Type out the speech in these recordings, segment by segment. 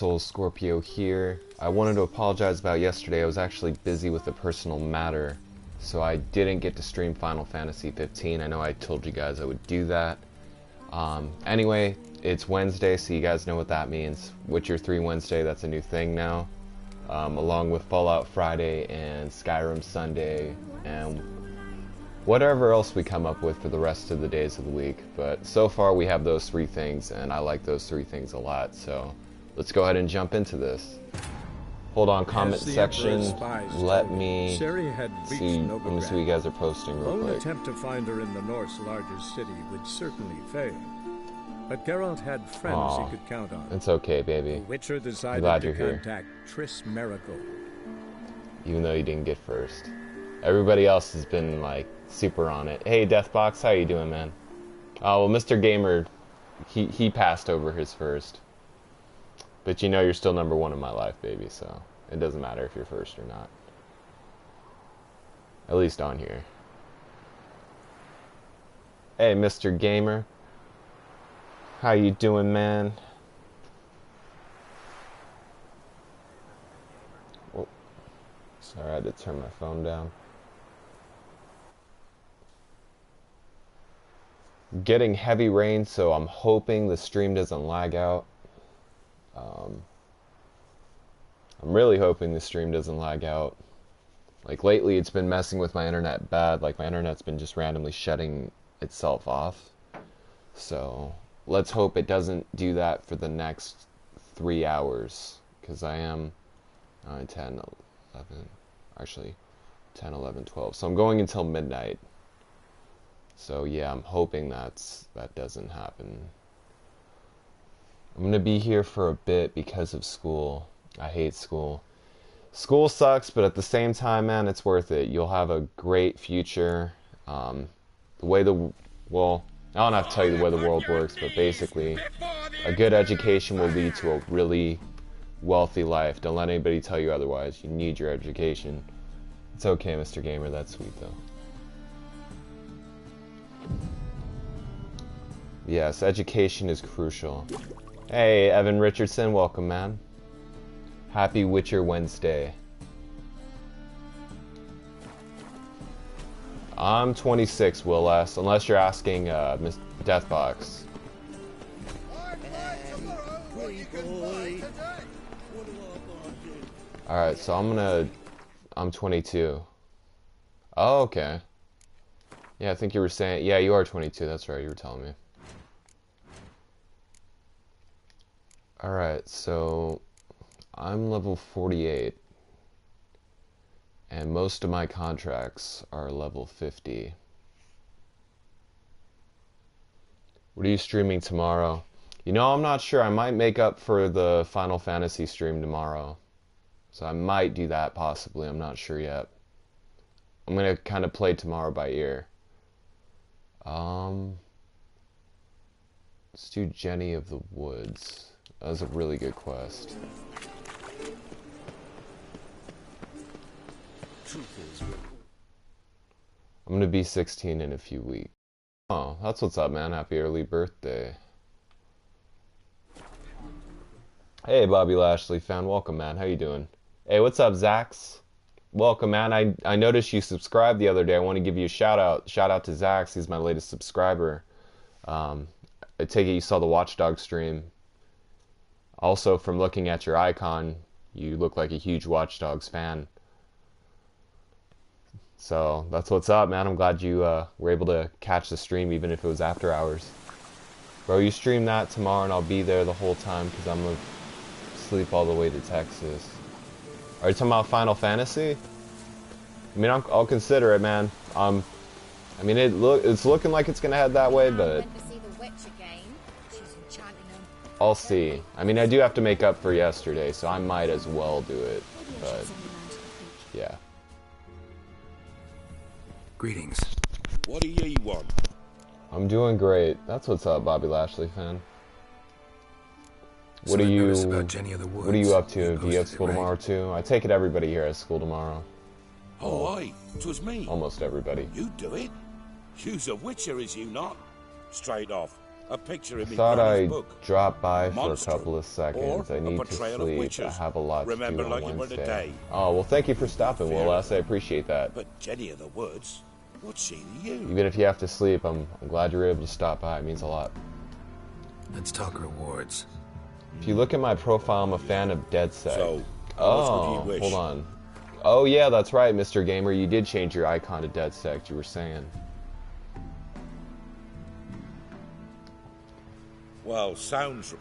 Soul Scorpio here. I wanted to apologize about yesterday. I was actually busy with a personal matter, so I didn't get to stream Final Fantasy 15. I know I told you guys I would do that. Anyway, it's Wednesday, so you guys know what that means. Witcher 3 Wednesday, that's a new thing now. Along with Fallout Friday and Skyrim Sunday and whatever else we come up with for the rest of the days of the week. But so far we have those three things, and I like those three things a lot, so let's go ahead and jump into this. Hold on, comment section. Let me see what you guys are posting real quick. An attempt to find her in the North's largest city would certainly fail. But Geralt had friends he could count on. It's okay, baby. The Witcher decided to contact Triss Merigold. Even though you didn't get first. Everybody else has been, like, super on it. Hey, Deathbox, how you doing, man? Oh, well, Mr. Gamer, he passed over his first. But you know you're still number one in my life, baby, so it doesn't matter if you're first or not. At least on here. Hey, Mr. Gamer. How you doing, man? Oh, sorry, I had to turn my phone down. Getting heavy rain, so I'm hoping the stream doesn't lag out. I'm really hoping the stream doesn't lag out. Like lately it's been messing with my internet bad. Like my internet's been just randomly shutting itself off. So let's hope it doesn't do that for the next 3 hours. Because I am 10, 11, actually 10, 11, 12. So I'm going until midnight. So yeah, I'm hoping that doesn't happen. I'm gonna be here for a bit because of school. I hate school. School sucks, but at the same time, man, it's worth it. You'll have a great future. The way well, I don't have to tell you the way the world works, but basically, a good education will lead to a really wealthy life. Don't let anybody tell you otherwise. You need your education. It's okay, Mr. Gamer. That's sweet, though. Yes, education is crucial. Hey, Evan Richardson, welcome, man. Happy Witcher Wednesday. I'm 26, Will S. Unless you're asking Miss Deathbox. Alright, so I'm 22. Oh, okay. Yeah, I think you were saying... Yeah, you are 22, that's right, you were telling me. Alright, so I'm level 48, and most of my contracts are level 50. What are you streaming tomorrow? You know, I'm not sure. I might make up for the Final Fantasy stream tomorrow. So I might do that, possibly. I'm not sure yet. I'm going to kind of play tomorrow by ear. Let's do Jenny of the Woods. That was a really good quest. I'm gonna be 16 in a few weeks. Oh, that's what's up, man. Happy early birthday. Hey, Bobby Lashley fan. Welcome, man. How you doing? Hey, what's up, Zax? Welcome, man. I noticed you subscribed the other day. I want to give you a shout out. Shout out to Zax. He's my latest subscriber. I take it you saw the Watchdog stream. Also, from looking at your icon, you look like a huge Watch Dogs fan. So, that's what's up, man. I'm glad you were able to catch the stream, even if it was after hours. Bro, you stream that tomorrow, and I'll be there the whole time, because I'm going to sleep all the way to Texas. Are you talking about Final Fantasy? I mean, I'll consider it, man. I mean, it's looking like it's going to head that way, but... I'll see. I mean, I do have to make up for yesterday, so I might as well do it, but, yeah. Greetings. What do ye want? I'm doing great. That's what's up, Bobby Lashley fan. What are you up to? Do you have school tomorrow too? I take it everybody here has school tomorrow. Oh, aye. 'Twas me. Almost everybody. You do it? You's a witcher, is you not? Straight off. A picture in me Thought granny's I'd book. drop by for a Monstrum. couple of seconds. Or I a need to portrayal of sleep. I witches. have a lot to Remember do like on it were Wednesday. today. Oh, well, thank you for stopping, Fear Will of S. I appreciate that. But Jenny of the Woods, what's she to you? Even if you have to sleep, I'm glad you were able to stop by. It means a lot. Let's talk rewards. If you look at my profile, I'm a fan of Dead Sec. So, how much would you Oh, wish? hold on. Oh, yeah, that's right, Mr. Gamer. You did change your icon to Dead Sec, you were saying. Well, sounds...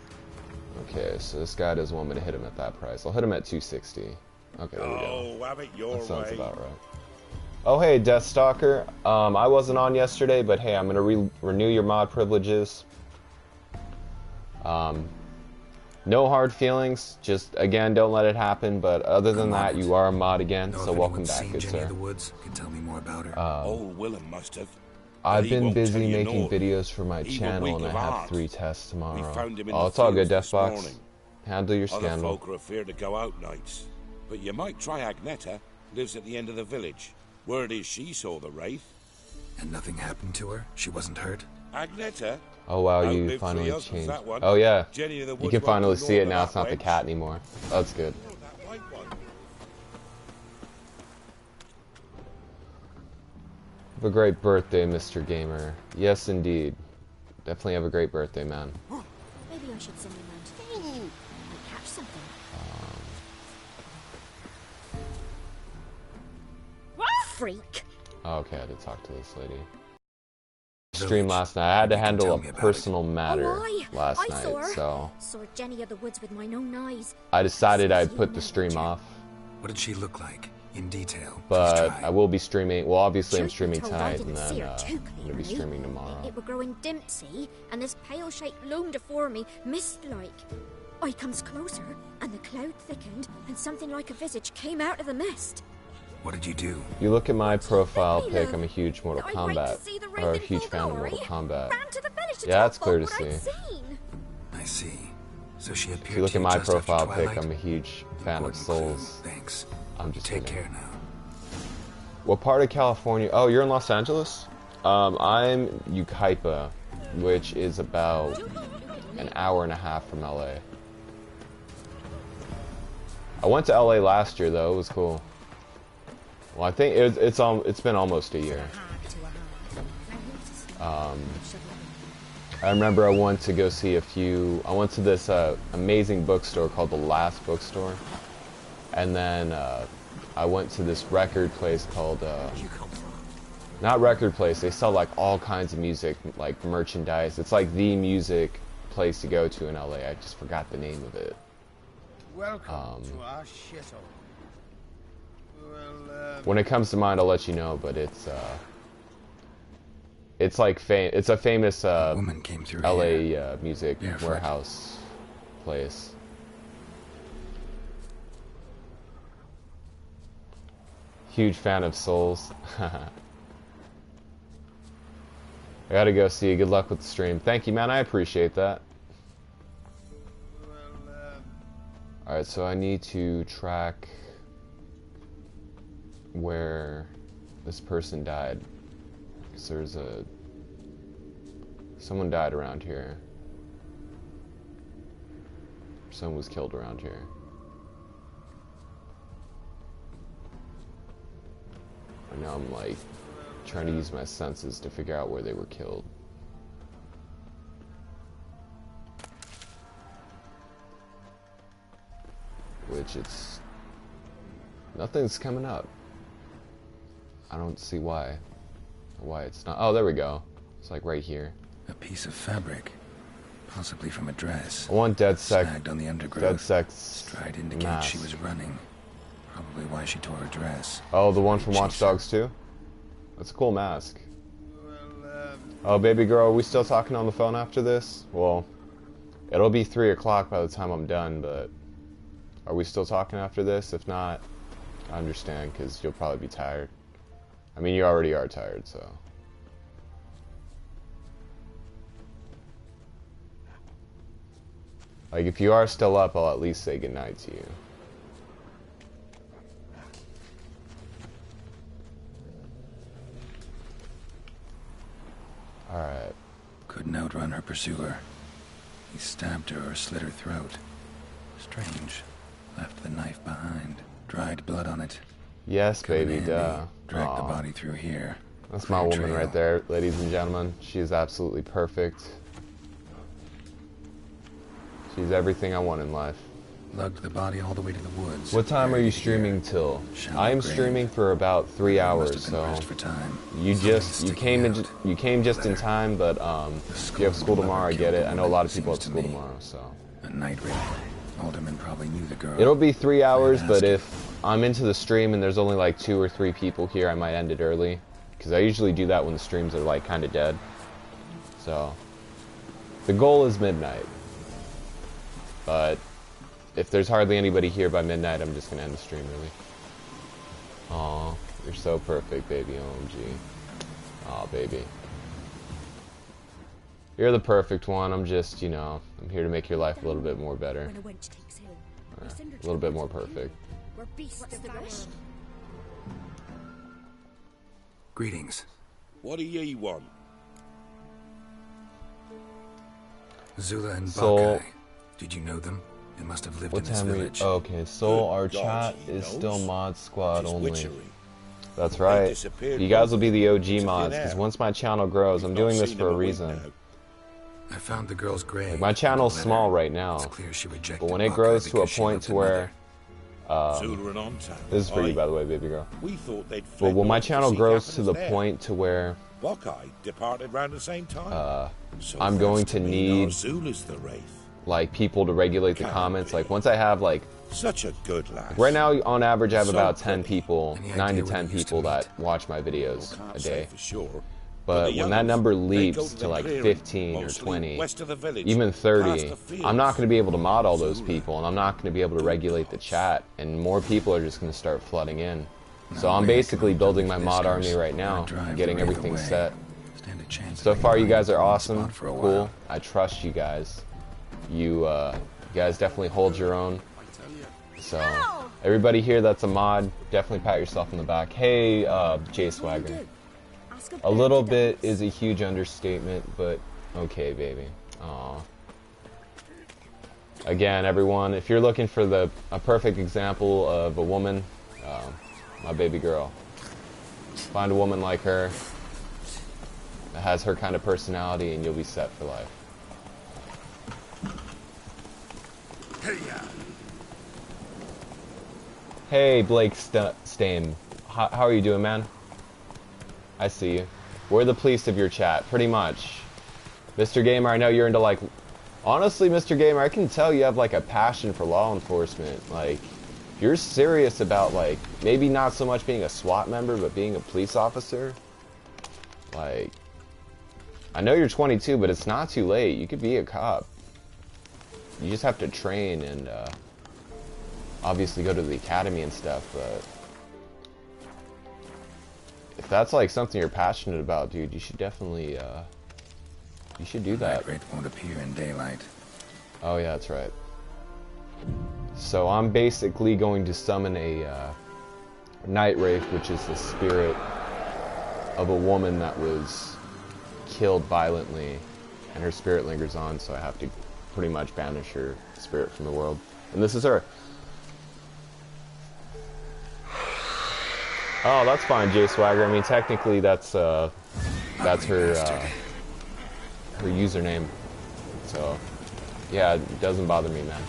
Okay, so this guy doesn't want me to hit him at that price. I'll hit him at 260. Okay, there we go. Oh, have it your That sounds way. about right. Oh, hey, Deathstalker. I wasn't on yesterday, but hey, I'm going to renew your mod privileges. No hard feelings. Just, again, don't let it happen. But other than that, you are a mod again, so welcome back, good Jenny sir. of the Woods can tell me more about her. Old Willem must have. I've he been won't busy tell you making naught. videos for my Even channel, and weak I of have heart. 3 tests tomorrow. We found him in Oh, the it's all good, fields this Deathbox. morning. Handle your Other scandal. folk are afraid to go out nights. But you might try Agneta, lives at the end of the village. Word is she saw the wraith. And nothing happened to her? She wasn't hurt? Agneta? Oh wow, you Outlived finally 3 husbands, changed. that one. Oh yeah, Jenny of the you Woods can won't finally do see it naught now. of It's not the that cat anymore. That's good. wench. Oh, that white one. Have a great birthday, Mr. Gamer. Yes, indeed. Definitely have a great birthday, man. Maybe I should send him round today. Might catch something. Freak! Oh, okay, I had to talk to this lady. Stream last night. I had to handle a personal matter last night, so Saw Jenny of the Woods with mine own eyes. I decided I'd put the stream off. What did she look like? In detail. Please But try. I will be streaming. Well, obviously I'm Truth be streaming told, I tonight, didn't and see then her too I'm gonna be clearly. streaming tomorrow. It were growing dim, see, and this pale shape loomed afore me, mist-like. I comes closer, and the cloud thickened, and something like a visage came out of the mist. What did you do? You look at my profile Hey, pic. love. I'm a huge Mortal I went to Kombat, see the or a wraith in huge full fan of glory, Mortal Kombat. ran to the village to Yeah, tell that's clear folk to what I'd see. seen. I see. So she appeared If you look to at my just after profile pic, twilight? I'm a huge fan of Important clue. Souls. Thanks. I'm just Take kidding. care now. What part of California? Oh, you're in Los Angeles? I'm Yucaipa, which is about an hour and a half from LA. I went to LA last year though. It was cool. Well, I think it's been almost a year. I remember I went to go see I went to this amazing bookstore called the Last Bookstore, and then I went to this record place called not record place. They sell like all kinds of music, like merchandise. It's like the music place to go to in LA. I just forgot the name of it. Welcome to our shithole. Well, When it comes to mind, I'll let you know. But it's like it's a famous Woman came through LA here. music Barefoot. warehouse place. Huge fan of Souls. I gotta go see you. Good luck with the stream. Thank you, man. I appreciate that. Alright, so I need to track where this person died. Because there's someone died around here. Someone was killed around here. And now I'm like trying to use my senses to figure out where they were killed. Which nothing's coming up. I don't see why it's not. Oh, there we go. It's like right here. A piece of fabric. Possibly from a dress. I want Dead Sec. Snagged on the undergrowth. Dead Sec's Stride indicates mask. she was running. Probably why she tore her dress. Oh, the one from Watch Chaser. Dogs 2? That's a cool mask. Oh, baby girl, are we still talking on the phone after this? Well, it'll be 3 o'clock by the time I'm done, but are we still talking after this? If not, I understand, because you'll probably be tired. I mean, you already are tired, so. Like, if you are still up, I'll at least say goodnight to you. Alright. Couldn't outrun her pursuer. He stabbed her or slit her throat. Strange. Left the knife behind. Dried blood on it. Yes, Come in baby, handy. duh. Drag the Aw. body through here. That's my Clear woman trail. right there, ladies and gentlemen. She is absolutely perfect. She's everything I want in life. Lugged the body all the way to the woods. What time are Buried you it streaming here. till? Shallow I am grave. streaming for about 3 Must hours, have been so pressed for time. you Something's came sticking out. you came just in time, but if you have school tomorrow, I get it. I know a lot of people have school tomorrow, so A night raid. Alderman probably knew the girl. it'll be 3 hours. But ask her. if I'm into the stream and there's only like 2 or 3 people here, I might end it early, because I usually do that when the streams are like kind of dead. So the goal is midnight, but if there's hardly anybody here by midnight, I'm just gonna end the stream early. Aw, you're so perfect, baby. OMG. Aw, baby. You're the perfect one. I'm just, you know, I'm here to make your life a little bit more better. When a wench takes ill, we send her A little to bit the more hospital. perfect. We're beasts What's of the the rush? Greetings. What do ye want? Zula and Soul. Buckeye. Did you know them? They must have lived What in this time are you? village. Okay, Soul, Good our God, chat he is knows. still mod squad It's only. witchery. That's They right. disappeared You guys will both be the OG into thin mods, because air. once my channel grows, I'm We've doing not this seen for them a week reason. now. I found the girl's grave. Like, my channel's and the small letter. right now, It's clear she rejected but when it Buckeye grows to a because she point loved to another. where Zula and Onto. this is for you, Aye. by the way, baby girl. We thought they'd But fled when my north to channel seek grows to the happiness there. point to where Buckeye departed round the same time. So I'm that's going to mean need- our Zula's the wraith. like people to regulate the Can't comments, be. like once I have like Such a good lass. right now on average I have So about 10 pretty. people, Any 9 to idea where 10 they used to people that meet? watch my videos Can't a say day. for sure. But the when that young'uns, number they go leaps to to the like clearing, 15 or mostly 20, west of the village, even past 30, the fields. I'm not going to be able to mod all those Zula. people, and I'm not going to be able to regulate the chat, and more people are just going to start flooding in. So No I'm way I basically can building live my with mod visitors. army right Or now, drive getting the wraith everything away. set. Stand a chance So of far, you getting guys are on the awesome, spot for a cool. while. I trust you guys. You guys definitely hold your own. So everybody here that's a mod, definitely pat yourself on the back. Hey, Jay Swagger. A little bit is a huge understatement, but okay, baby. Aw. Again, everyone, if you're looking for a perfect example of a woman, my baby girl. Find a woman like her that has her kind of personality, and you'll be set for life. Hey, Blake Stame. How are you doing, man? I see you. We're the police of your chat, pretty much. Mr. Gamer, I know you're into, like... Honestly, Mr. Gamer, I can tell you have, like, a passion for law enforcement. Like, you're serious about, like, maybe not so much being a SWAT member, but being a police officer. Like, I know you're 22, but it's not too late. You could be a cop. You just have to train and, obviously go to the academy and stuff, but... If that's, like, something you're passionate about, dude, you should definitely, you should do that. Night raid won't appear in daylight. Oh, yeah, that's right. So I'm basically going to summon a night wraith, which is the spirit of a woman that was killed violently, and her spirit lingers on, so I have to pretty much banish her spirit from the world. And this is her. Oh, that's fine, Jay Swagger. I mean, technically, that's her username. So, yeah, it doesn't bother me, man.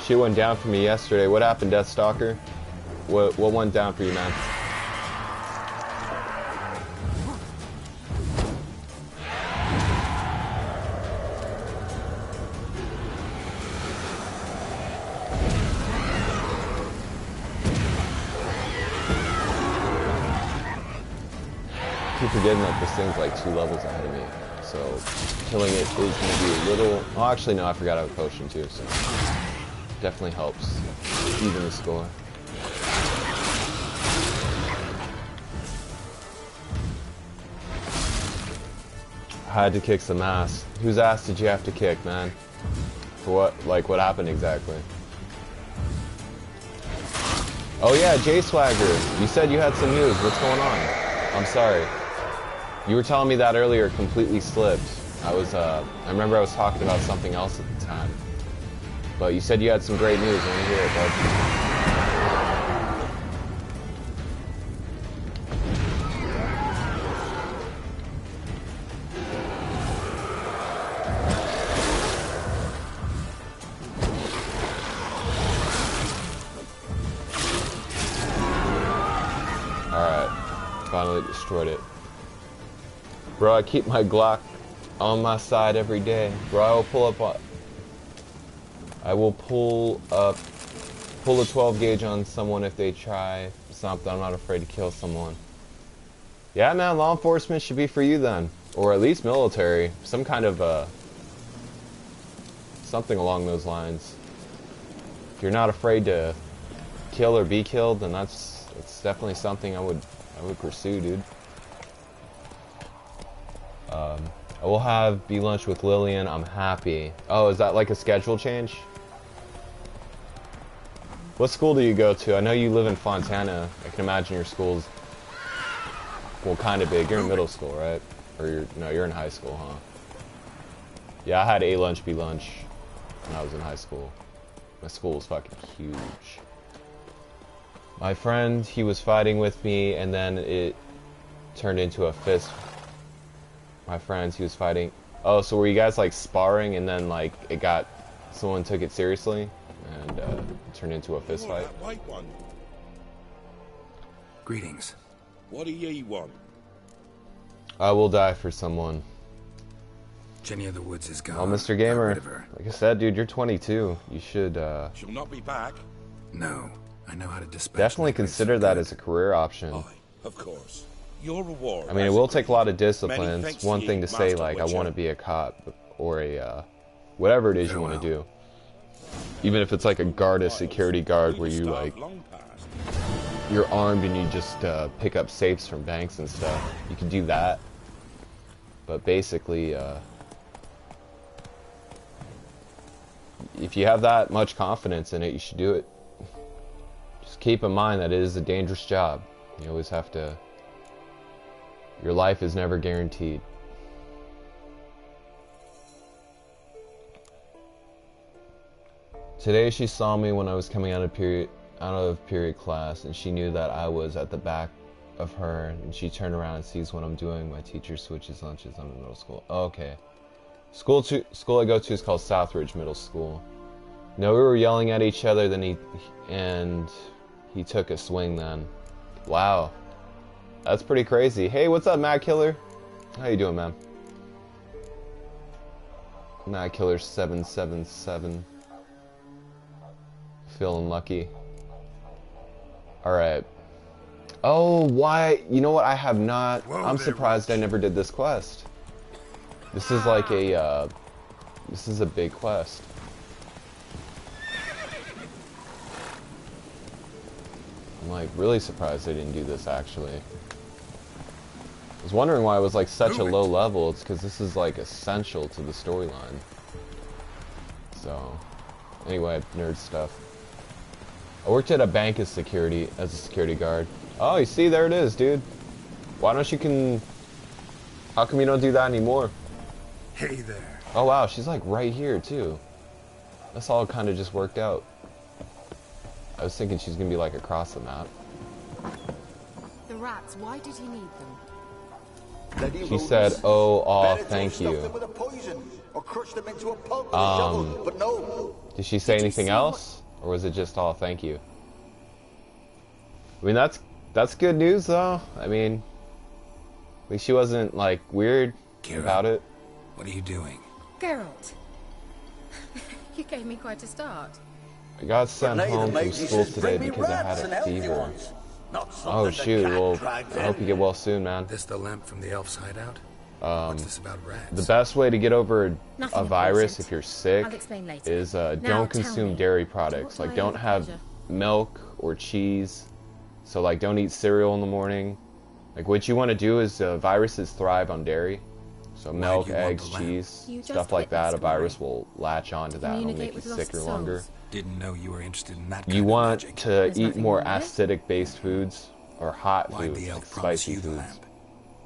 Shit went down for me yesterday. What happened, Deathstalker? What went down for you, man? I keep forgetting that this thing's like 2 levels ahead of me. So killing it is going to be a little... Oh, actually, no, I forgot I have a potion too, so... Definitely helps even the score. I had to kick some ass. Whose ass did you have to kick, man? For what? Like, what happened exactly? Oh yeah, J-Swagger. You said you had some news. What's going on? I'm sorry. You were telling me that earlier, completely slipped. I remember I was talking about something else at the time. But you said you had some great news. I want to hear it, bud. Alright. Finally destroyed it. Bro, I keep my Glock on my side every day. Bro, I will pull a 12 gauge on someone if they try something. I'm not afraid to kill someone. Yeah, man, law enforcement should be for you then. Or at least military. Some kind of, something along those lines. If you're not afraid to kill or be killed, then that's definitely something I would pursue, dude. I will be lunch with Lillian. I'm happy. Oh, is that like a schedule change? What school do you go to? I know you live in Fontana. I can imagine your school's, well, kind of big. You're in middle school, right? Or you're in high school, huh? Yeah, I had A lunch, B lunch when I was in high school. My school was fucking huge. My friend, he was fighting with me, and then it turned into a fist. My friends, he was fighting. Oh, so were you guys like sparring, and then like someone took it seriously, and turned into a fist fight? That white one. Greetings. What do ye want? I will die for someone. Jenny of the Woods is gone. Oh, Mr. Gamer, like I said, dude, you're 22. You should, She'll not be back. No, I know how to dispatch. Definitely consider that as a career option. Aye, of course. Your reward. I mean, it will take a lot of discipline. It's one thing to say, like, I want to be a cop, or a, whatever it is you want to do. Even if it's like a guard, a security guard, where you, like, you're armed and you just pick up safes from banks and stuff. You can do that. But basically, if you have that much confidence in it, you should do it. Just keep in mind that it is a dangerous job. You always have to... Your life is never guaranteed. Today she saw me when I was coming out of period class, and she knew that I was at the back of her, and she turned around and sees what I'm doing. My teacher switches lunches. I'm in middle school. Oh, okay. School I go to is called Southridge Middle School. No, we were yelling at each other, then he took a swing then. Wow. That's pretty crazy. Hey, what's up, Mad Killer? How you doing, man? Mad Killer 777. Feeling lucky. Alright. Oh, why? You know what? I have not... I'm surprised I never did this quest. This is like a, this is a big quest. I'm like really surprised I didn't do this actually. I was wondering why it was like such a low level. It's because this is like essential to the storyline. So, anyway, nerd stuff. I worked at a bank as a security guard. Oh, you see, there it is, dude. Why don't you how come you don't do that anymore? Hey there. Oh wow, she's like right here too. That's all kind of just worked out. I was thinking she's gonna be like across the map. The rats, why did he need them? She said, oh, thank you. Did she say anything else? Or was it just all thank you? I mean, that's good news, though. I mean, at least she wasn't, like, weird about it. What are you doing? Geralt. You gave me quite a start. I got sent home from school today because I had a fever. Oh, shoot. Well, I hope you get well soon, man. This the lamp from the elf's hideout? What's this about rats? The best way to get over Nothing a virus important. if you're sick I'll explain later. is Now don't tell consume me, dairy products. what Like, do I don't have the have pleasure? milk or cheese. So, like, don't eat cereal in the morning. Like, what you want to do is viruses thrive on dairy. So milk, do you want eggs, the lamp? cheese, You just stuff like that, a witnessed mine. virus will latch onto that and it'll Communicate make you with lost sicker longer. souls. Didn't know you were interested in that kind You of want magic. to There's eat nothing more wrong with it. acidic-based foods or hot Why'd foods, the like elf promise spicy you the foods. lamp?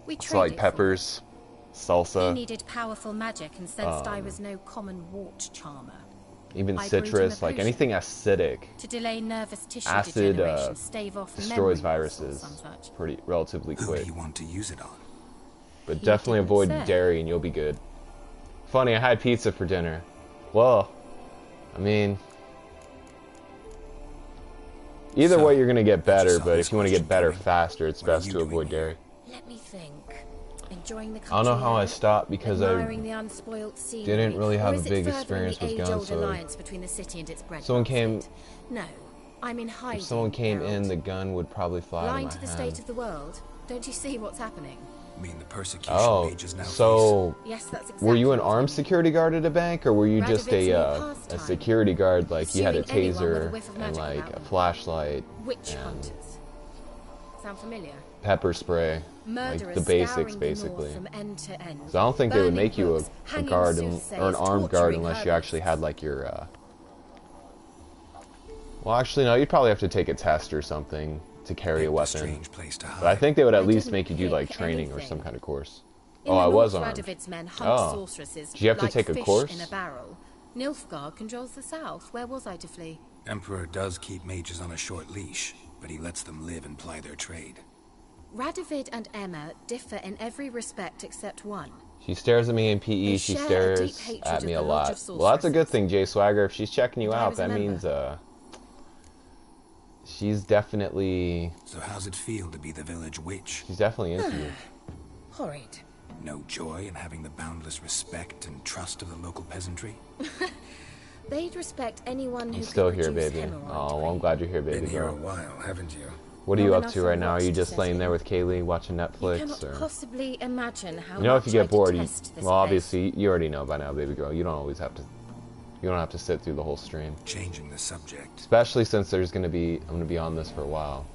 We So like traded peppers, He salsa, needed powerful magic and sensed I was no common wart charmer. even I brewed him a citrus, like potion. anything acidic To delay nervous tissue Acid, degeneration, stave off destroys memory loss or viruses some such. pretty relatively Who quick. do you want to use it on? But He definitely didn't avoid say. dairy and you'll be good. Funny, I had pizza for dinner. Well, I mean, either So, way you're gonna get better, saw but this if you want to get question better coming. faster, it's What are best you to doing avoid here? dairy. Let me think. Enjoying the country I don't know how I air? stopped because Admiring I the unspoiled scenery? didn't really have Or a is it big furthering experience the with guns, age-old so alliance between the city and its bread someone came- basket? No, I'm in hiding. if someone came in, Geralt. the gun would probably fly out of Blind my to the hand. state of the world. Don't you see what's happening? I mean the persecution Oh, mages now so Yes, that's exactly were you an what I armed mean. security guard at a bank, or were you just Radovid's new a pastime. security guard, like you had a Pursuing anyone with a taser whiff of and magic like about a them. flashlight Witch and hunters. Sound familiar? pepper spray, like Murderers the basics scouring the north basically? from end to end. So I don't think they would Burning make you books, a hanging guard or an soothsayers, armed guard torturing unless you actually had herbalists. like your. Well, actually, no. You'd probably have to take a test or something to carry a Picked weapon. strange place to hide. But I think they would at I least didn't make you do like pick training or anything. some kind of course. In Oh, the I was north, armed. Radovid's men hunt Oh. sorceresses Did you have to like take a fish course? in a barrel. Nilfgaard controls the south. Where was I to flee? Emperor does keep mages on a short leash, but he lets them live and ply their trade. Radovid and Emma differ in every respect except one. She stares at me in PE. They She share a deep stares hatred at of me the a Lodge lot. of Well, that's a good Sorceresses. thing, Jay Swagger. If she's checking you And I out, was that a means member. she's definitely So how's it feel to be the village witch? into you. Horrid. No joy in having the boundless respect and trust of the local peasantry? They'd respect anyone who I'm could still here, produce baby. hemorrhoid Oh, well, I'm pain. glad you're here, baby Been here a girl. while, haven't you? What are you Long up enough to for right now? Are watch you to just set laying in. there with Kaylee watching You Netflix, cannot or possibly imagine how you know, if much you I get bored, you detest this well, place. obviously you already know by now, baby girl. You don't always have to. You don't have to sit through the whole stream, Changing the subject. especially since I'm gonna be on this for a while.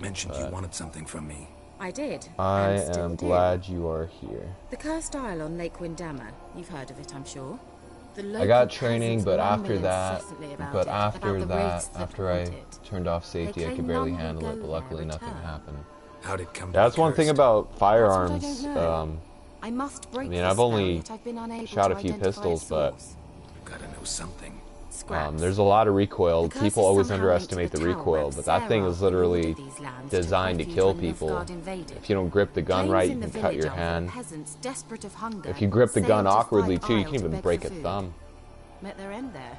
Mentioned you wanted something from me. I did. I and still am do. glad you are here. The cursed isle on Lake Windammer. You've heard of it, I'm sure. The I local got training, peasants but mumble after that, incessantly about it, about the wraiths that after I haunt it. turned off safety, I claim could barely none who handle go it. But there luckily, nothing return. happened. How'd it come to That's be one thing cursed? about That's firearms. what I don't know. I must break I mean, the I've spell, only yet I've been unable shot to a few identify pistols, its but source. Gotta know something. Scraps. there's a lot of recoil. The curse People is always somehow underestimate linked the to the tower recoil, where but that thing Sarah is literally ordered these lands designed to took kill refuge when people. Nilfgaard invaded. If you don't grip the gun Flames right, in you the can cut your village are hand. peasants desperate of hunger, If you grip the gun sailed to awkwardly Five too, you Isle can to even beg break for a food. thumb. Met their end there.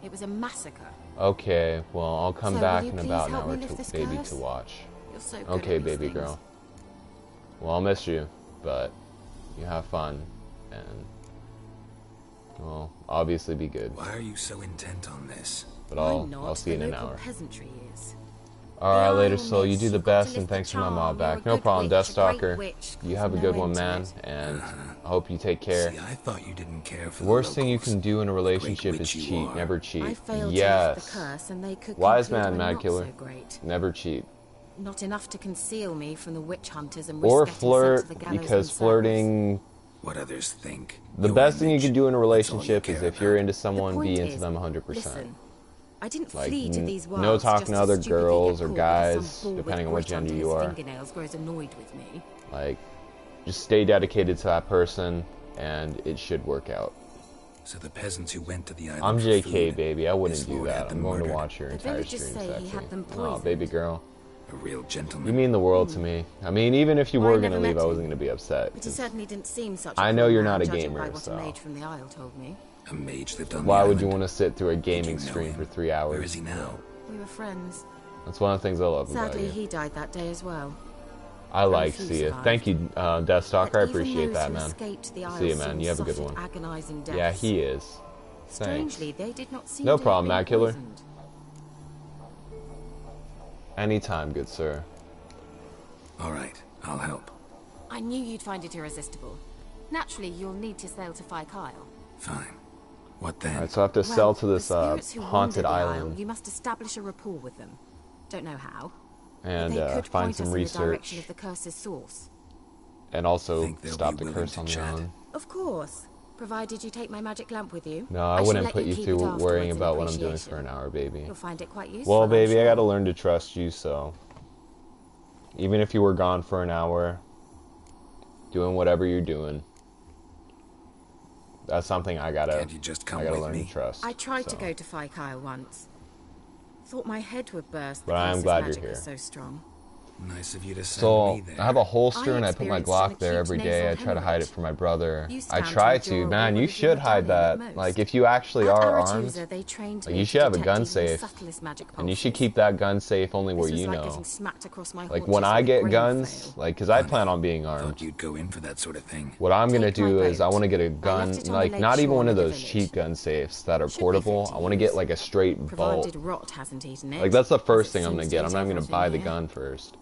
It was a massacre. Okay, well, I'll come So, back will you in please about an help hour me lift this baby curse? to watch. You're so good Okay, at these baby things. girl. Well, I'll miss you, but you have fun, and well, obviously be good. Why are you so intent on this? But I'm not, I'll see you in the an local hour. peasantry is. Alright, The later, Isle Soul. You makes do the you've got to best, and lift the thanks for my charm. mod You're back. a No good problem, witch, a great Deathstalker. witch, You there's have a no good end one, to man, it. and I hope you take care. See, I thought you didn't care for The worst thing you locals. can do in a relationship witch is you cheat. are. Never I cheat. failed to Yes. lift the curse, and they could Wise conclude man, I'm Mad not Killer. so great. Never cheat. Not enough to conceal me from the witch hunters and Or risk getting sent flirt, to the gallows because themselves. flirting... What others think. The Your best thing you image, can do in a that's all you relationship is care if you're about. into The someone, point be into is, them 100%. listen, I didn't Like, flee to these wilds no just talking to to other stupidly girls get or caught by guys, some bull depending on with what grit gender under you his are. fingernails grows annoyed with me. Like, just stay dedicated to that person, and it should work out. So the peasants who went to the island I'm for JK, food, baby. I wouldn't this do lord had that. them I'm going to murdered. watch your The entire villagers stream say he section. had them Oh, poisoned. baby girl. a real gentleman. You mean the world to me. I mean, even if you Well, I were going to never leave, met I him. wasn't going to be upset. But he 'cause certainly didn't seem such a I know cruel you're man, not a judging gamer, by what so- a mage from the Isle told me. A mage lived on the Why would you island. want to sit through a Did gaming you know stream him? for 3 hours? Where is he now? We were friends. That's one of the things I love about Sadly, you. he died that day as well. I like few see you. survived. Thank you, Deathstalker. But I even appreciate those that, who man. escaped the See you, Isle man. soon You have a good suffered one. agonizing deaths. Yeah, he is. Strangely, Thanks. they did not seem No to problem, have Matt been Killer. poisoned. Anytime, good sir. All right, I'll help. I knew you'd find it irresistible. Naturally, you'll need to sail to Phi Kyle. Fine. What then? Alright, so I have to sell to this the spirits who haunted wander the island you must establish a rapport with them. Don't know how. and but they could find point some us in the direction research of the curse's source. and also Think they'll stop be the willing curse to on chat? their own. Of course, provided you take my magic lamp with you. No, I shall wouldn't let put you keep through it afterwards worrying in about what I'm doing for appreciation. an hour, baby. You'll find it quite useful. Well, I'm baby, I sure. gotta learn to trust you, so even if you were gone for an hour, doing whatever you're doing, that's something I gotta Can't you just come learn with me? to trust. I tried to so. go to Phi Kyle once. Thought my head would burst. But I am glad you're magic here. was so strong. Nice of you to send So me there. I have a holster I and I put my experienced an Glock there acute every day. I nasal try to hide it hemorrhage. from my brother. You I stand try to to. withdraw Man, what you is in should the hide tummy at that. most. Like if you actually At are Aretusa, armed, they trained like, me you to should have a detect gun even the safe, subtlest magic and you should pulses. keep that gun safe only where This was you like know. getting smacked across my Like haunches when I with a get brain guns, flail. like because I Funny. plan on being armed. Thought you'd go in for that sort of thing. What I'm gonna Take my do is I boat. want to get a I gun, left it on like the not lake even one shore of near the those cheap village. gun safes that are Should be portable. fit to I want to get use. like a straight vault. Provided rot hasn't eaten it. Like that's the as first it thing I'm gonna seems get. to I'm not eat gonna everything buy the here. gun first.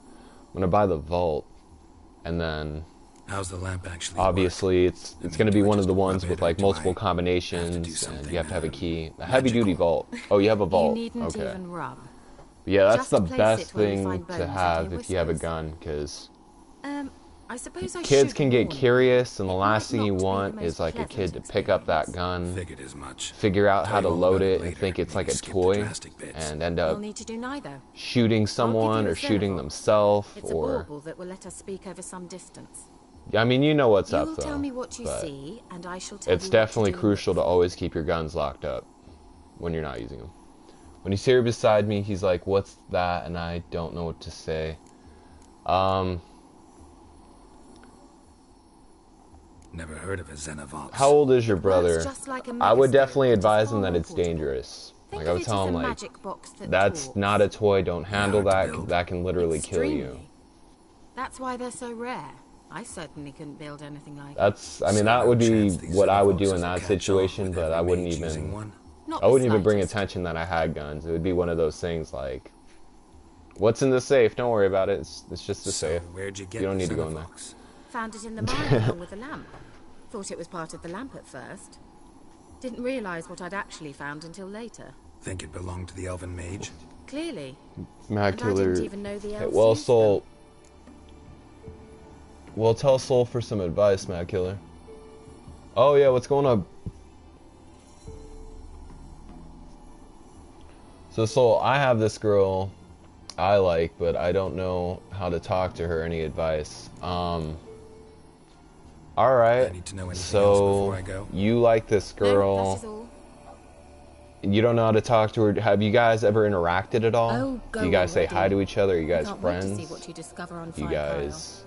I'm gonna buy the vault, and then How's the lamp actually obviously work? it's I mean, gonna be do I one of just the rub ones it, with or like do multiple I combinations, and something, you have to have a um, key. A heavy duty magical? vault. Oh, you have a You vault. needn't Okay. even rub. Yeah, that's Just the place best it where you thing find to bones and have hear if you have a whispers. gun, because I suppose I kids should can get warn you. curious, and the It last might thing you not be the want most is like a kid to pleasant pick up that experience. gun, Figured as much. figure out Tell how you to all load about it, it and later. think it's like Maybe a skip the toy, drastic bits. and end You'll up need to do neither. shooting someone you or a shooting Xenovox. themselves, It's a or bauble that will let us speak over some distance. I mean, you know what's You up will though. tell me what you but see, and I shall tell it's you definitely what to do crucial to next. always keep your guns locked up when you're not using them. When he's here beside me, he's like, "What's that?" And I don't know what to say. Never heard of a Xenovox. How old is your Works brother? just like a I would megascope, definitely but is advise him far that more it's portable. dangerous. Think Like I of would it tell as him a like, magic box that that's talks. not a toy. Don't handle hard to that. build? That can literally kill you. Extremely. That's why they're so rare. I certainly couldn't build anything like it. That's. I mean, So that no would be chance these what I would do Xenovoxes in will that catch situation, on with but every I wouldn't mage using even. one? Not I the wouldn't even bring slightest. attention that I had guns. It would be one of those things like, "What's in the safe? Don't worry about it. It's just a So safe. where'd you get You don't the need to go in there." Xenovox? Found it in the mine along with the lamp. Thought it was part of the lamp at first. Didn't realise what I'd actually found until later. Think it belonged to the elven mage? Clearly. Mad And I Killer. didn't even know the Okay, elves well, used Soul. Well, tell Soul for some advice, Mad Killer. Oh yeah, what's going on? So Soul, I have this girl I like, but I don't know how to talk to her. Any advice? All right. I need to know anything else So before I go? you like this No, that girl? is all. You don't know how to talk to her. Have you guys ever interacted at all? Oh, Do go you guys say hi already. to each other? Are you I guys can't friends? wait to see what you discover on You Phi guys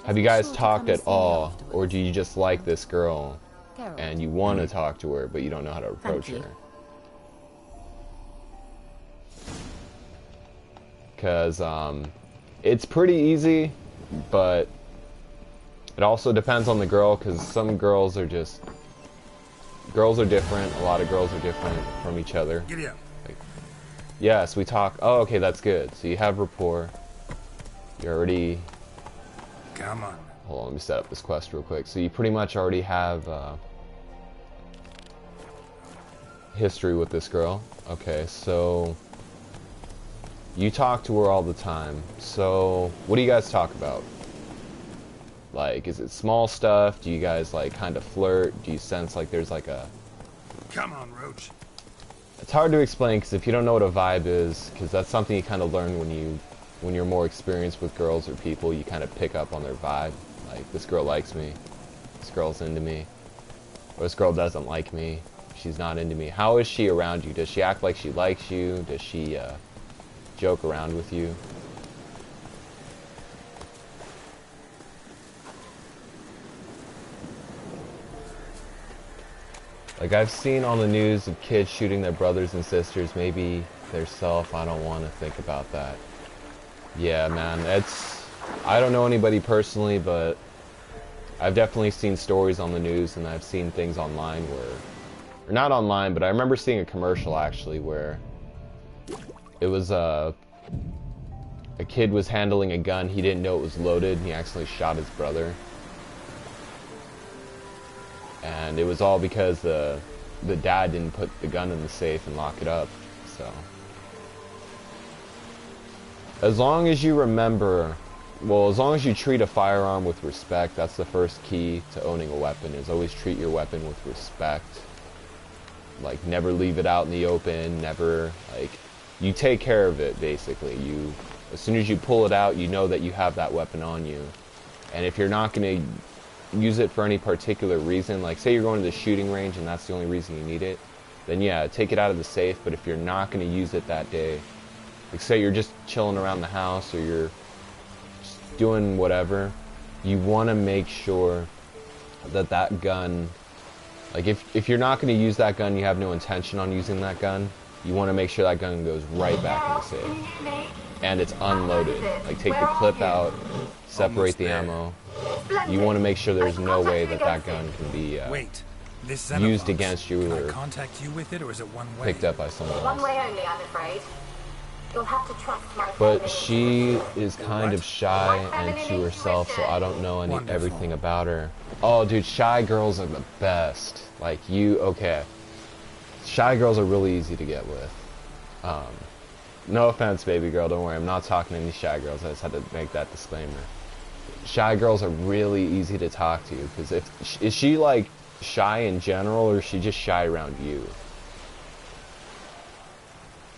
Kyle. have you be guys sure to talked come and at see me all, afterwards. or do you just like this girl Geralt. and you want to talk to her but you don't know how to approach you. her? Because it's pretty easy, but it also depends on the girl, because some girls are just different. A lot of girls are different from each other. Giddy up. Yes, we talk. Oh, okay, that's good. So you have rapport. You already. Come on. Hold on, let me set up this quest real quick. So you pretty much already have history with this girl. Okay, so you talk to her all the time. So what do you guys talk about? Like, is it small stuff? Do you guys like kind of flirt? Do you sense like there's like a... Come on, Roach. It's hard to explain because if you don't know what a vibe is, because that's something you kind of learn when you're more experienced with girls or people, you kind of pick up on their vibe. Like, this girl likes me, this girl's into me, or this girl doesn't like me, she's not into me. How is she around you? Does she act like she likes you? Does she joke around with you? Like, I've seen on the news of kids shooting their brothers and sisters, maybe their self. I don't want to think about that. Yeah, man, I don't know anybody personally, but I've definitely seen stories on the news, and I've seen things online where, or not online, but I remember seeing a commercial actually where it was a kid was handling a gun. He didn't know it was loaded, and he accidentally shot his brother. And it was all because the dad didn't put the gun in the safe and lock it up. So as long as you remember, well, as long as you treat a firearm with respect, that's the first key to owning a weapon, is always treat your weapon with respect. Like, never leave it out in the open, never, like, you take care of it, basically. As soon as you pull it out, you know that you have that weapon on you. And if you're not going to use it for any particular reason, like, say you're going to the shooting range and that's the only reason you need it, then yeah, take it out of the safe. But if you're not going to use it that day, like, say you're just chilling around the house or you're just doing whatever, you want to make sure that that gun, like, if you're not going to use that gun, you have no intention on using that gun, you want to make sure that gun goes right back in the safe. And it's unloaded. Like, take the clip out, separate the ammo. You want to make sure there's no way that that gun can be used against you or contact you with it, or is it one way? picked up by someone else. One way only, I'm afraid. You'll have to trust my But she is kind of shy and to herself, so I don't know everything about her. Oh, dude, shy girls are the best. Like, okay. Shy girls are really easy to get with. No offense, baby girl, don't worry. I'm not talking to any shy girls. I just had to make that disclaimer. Shy girls are really easy to talk to, because is she, like, shy in general, or is she just shy around you?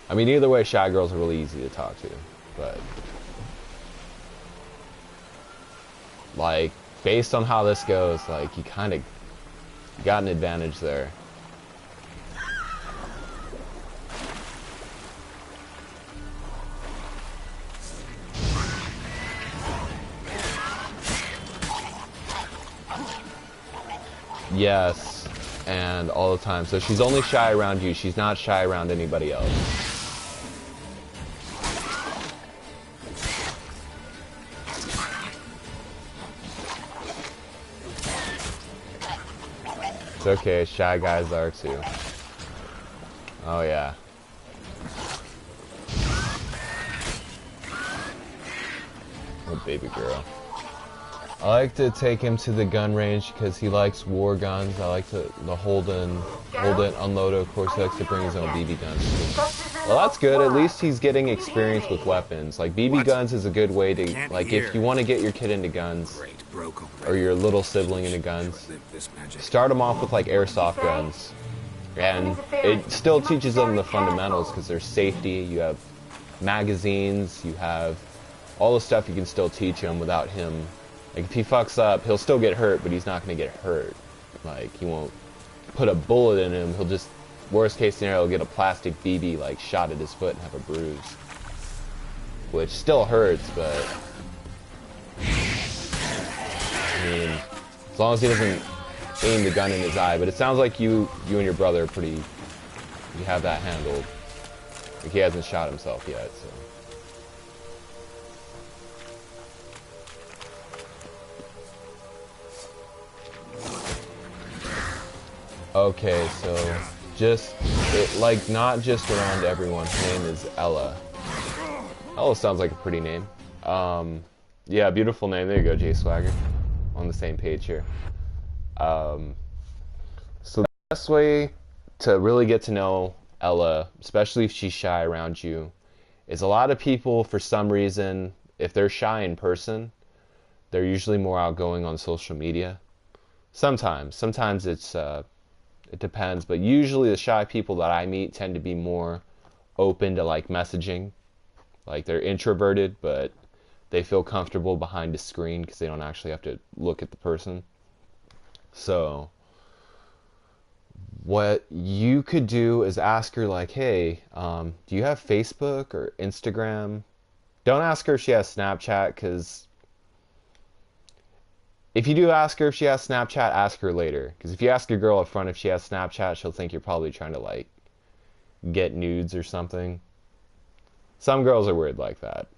I mean, either way, shy girls are really easy to talk to, but, like, based on how this goes, like, you kind of got an advantage there. Yes, and all the time. So she's only shy around you. She's not shy around anybody else. It's okay, shy guys are too. Oh yeah. Oh, baby girl. I like to take him to the gun range because he likes war guns. I like the hold it, unload it. Of course, he likes to bring his own BB guns. Well, that's good. At least he's getting experience with weapons. Like, BB guns is a good way to, like, if you want to get your kid into guns, or your little sibling into guns, start them off with, like, airsoft guns. And it still teaches them the fundamentals because there's safety, you have magazines, you have all the stuff you can still teach him without him. Like, if he fucks up, he'll still get hurt, but he's not going to get hurt. Like, he won't put a bullet in him. He'll just, worst case scenario, he'll get a plastic BB, like, shot at his foot and have a bruise. Which still hurts, but, I mean, as long as he doesn't aim the gun in his eye. But it sounds like you and your brother are you have that handled. Like, he hasn't shot himself yet, so. Okay, so like, not just around everyone. Her name is Ella. Ella sounds like a pretty name. Yeah, beautiful name. There you go, Jay Swagger. On the same page here. So the best way to really get to know Ella, especially if she's shy around you, is a lot of people, for some reason, if they're shy in person, they're usually more outgoing on social media. Sometimes it depends, but usually the shy people that I meet tend to be more open to, like, messaging. Like, they're introverted, but they feel comfortable behind a screen because they don't actually have to look at the person. So what you could do is ask her, like, hey, do you have Facebook or Instagram? Don't ask her if she has Snapchat, because if you do ask her if she has Snapchat, ask her later. Because if you ask a girl up front if she has Snapchat, she'll think you're probably trying to, like, get nudes or something. Some girls are weird like that.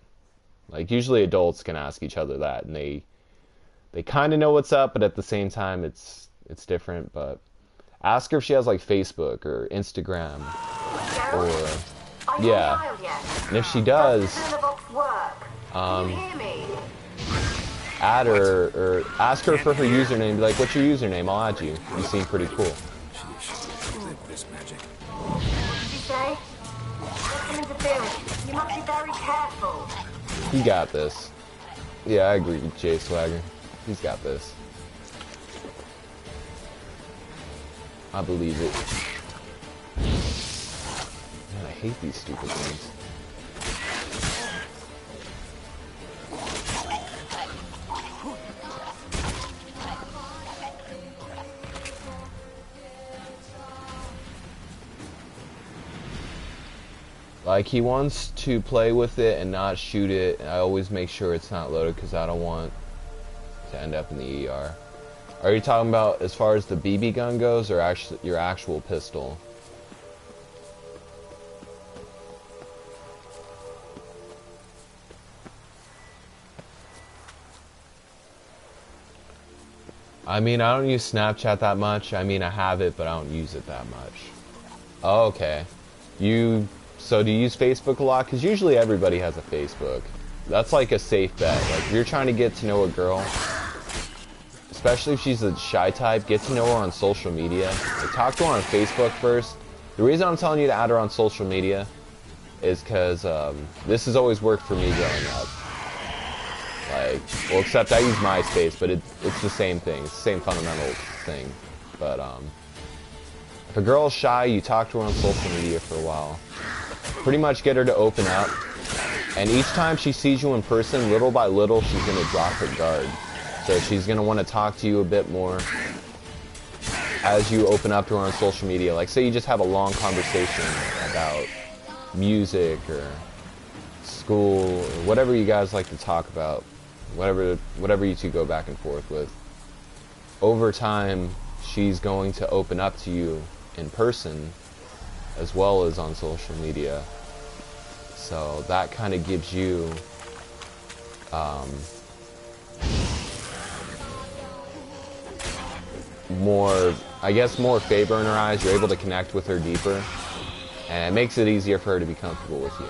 Like, usually adults can ask each other that, and they kind of know what's up, but at the same time, it's different. But ask her if she has, like, Facebook or Instagram, or, yeah. And if she does, add her, or ask her for her username. Be like, what's your username? I'll add you. You seem pretty cool. This magic. What did you say? There's some interference. You must be very careful. He got this. Yeah, I agree with Jay Swagger. He's got this. I believe it. Man, I hate these stupid things. Like, he wants to play with it and not shoot it. I always make sure it's not loaded because I don't want to end up in the ER. Are you talking about as far as the BB gun goes, or actually your actual pistol? I mean, I don't use Snapchat that much. I mean, I have it, but I don't use it that much. Oh, okay. So do you use Facebook a lot? Because usually everybody has a Facebook. That's like a safe bet. Like, if you're trying to get to know a girl, especially if she's a shy type, get to know her on social media. Like, talk to her on Facebook first. The reason I'm telling you to add her on social media is because this has always worked for me growing up. Like, well, except I use MySpace, but it's the same thing. It's the same fundamental thing. But if a girl's shy, you talk to her on social media for a while. Pretty much get her to open up. And each time she sees you in person, little by little, she's going to drop her guard. So she's going to want to talk to you a bit more as you open up to her on social media. Like, say you just have a long conversation about music or school or whatever you guys like to talk about. Whatever you two go back and forth with. Over time, she's going to open up to you in person as well as on social media. So that kind of gives you more, I guess, more favor in her eyes. You're able to connect with her deeper, and it makes it easier for her to be comfortable with you.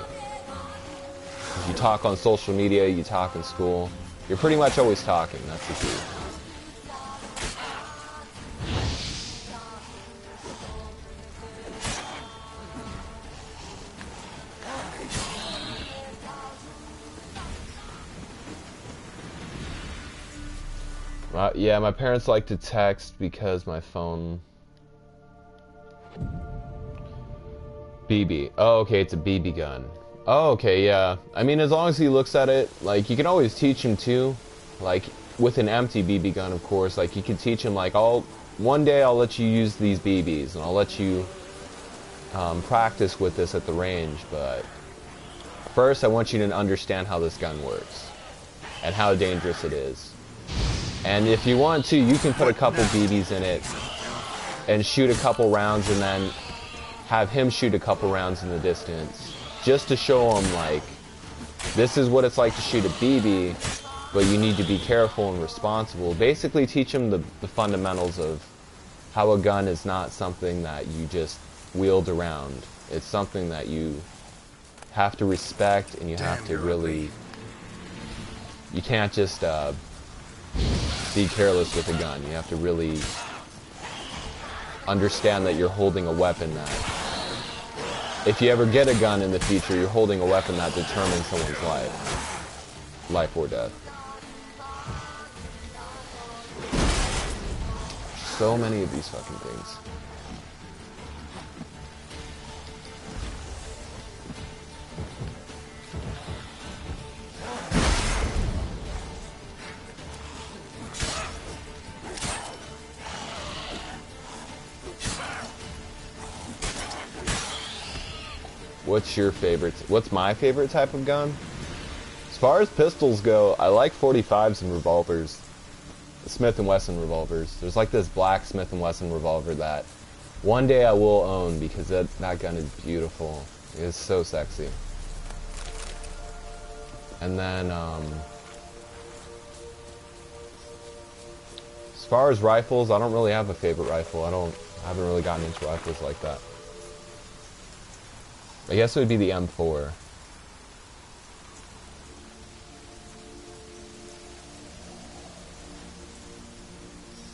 If you talk on social media, you talk in school, you're pretty much always talking. That's the key. Yeah, my parents like to text because my phone... BB. Oh, okay, it's a BB gun. Oh, okay, yeah. I mean, as long as he looks at it, like, you can always teach him too. Like, with an empty BB gun, of course, like, you can teach him, like, one day I'll let you use these BBs, and I'll let you practice with this at the range, but first I want you to understand how this gun works, and how dangerous it is. And if you want to, you can put a couple BBs in it, and shoot a couple rounds, and then have him shoot a couple rounds in the distance, just to show him, like, this is what it's like to shoot a BB, but you need to be careful and responsible. Basically teach him the fundamentals of how a gun is not something that you just wield around. It's something that you have to respect, and you have to really, you can't just be careless with a gun. You have to really understand that you're holding a weapon that, if you ever get a gun in the future, you're holding a weapon that determines someone's life or death. So many of these fucking things. What's my favorite type of gun? As far as pistols go, I like 45s and revolvers. Smith & Wesson revolvers. There's like this black Smith & Wesson revolver that one day I will own because that gun is beautiful. It is so sexy. And then, as far as rifles, I don't really have a favorite rifle. I haven't really gotten into rifles like that. I guess it would be the M4.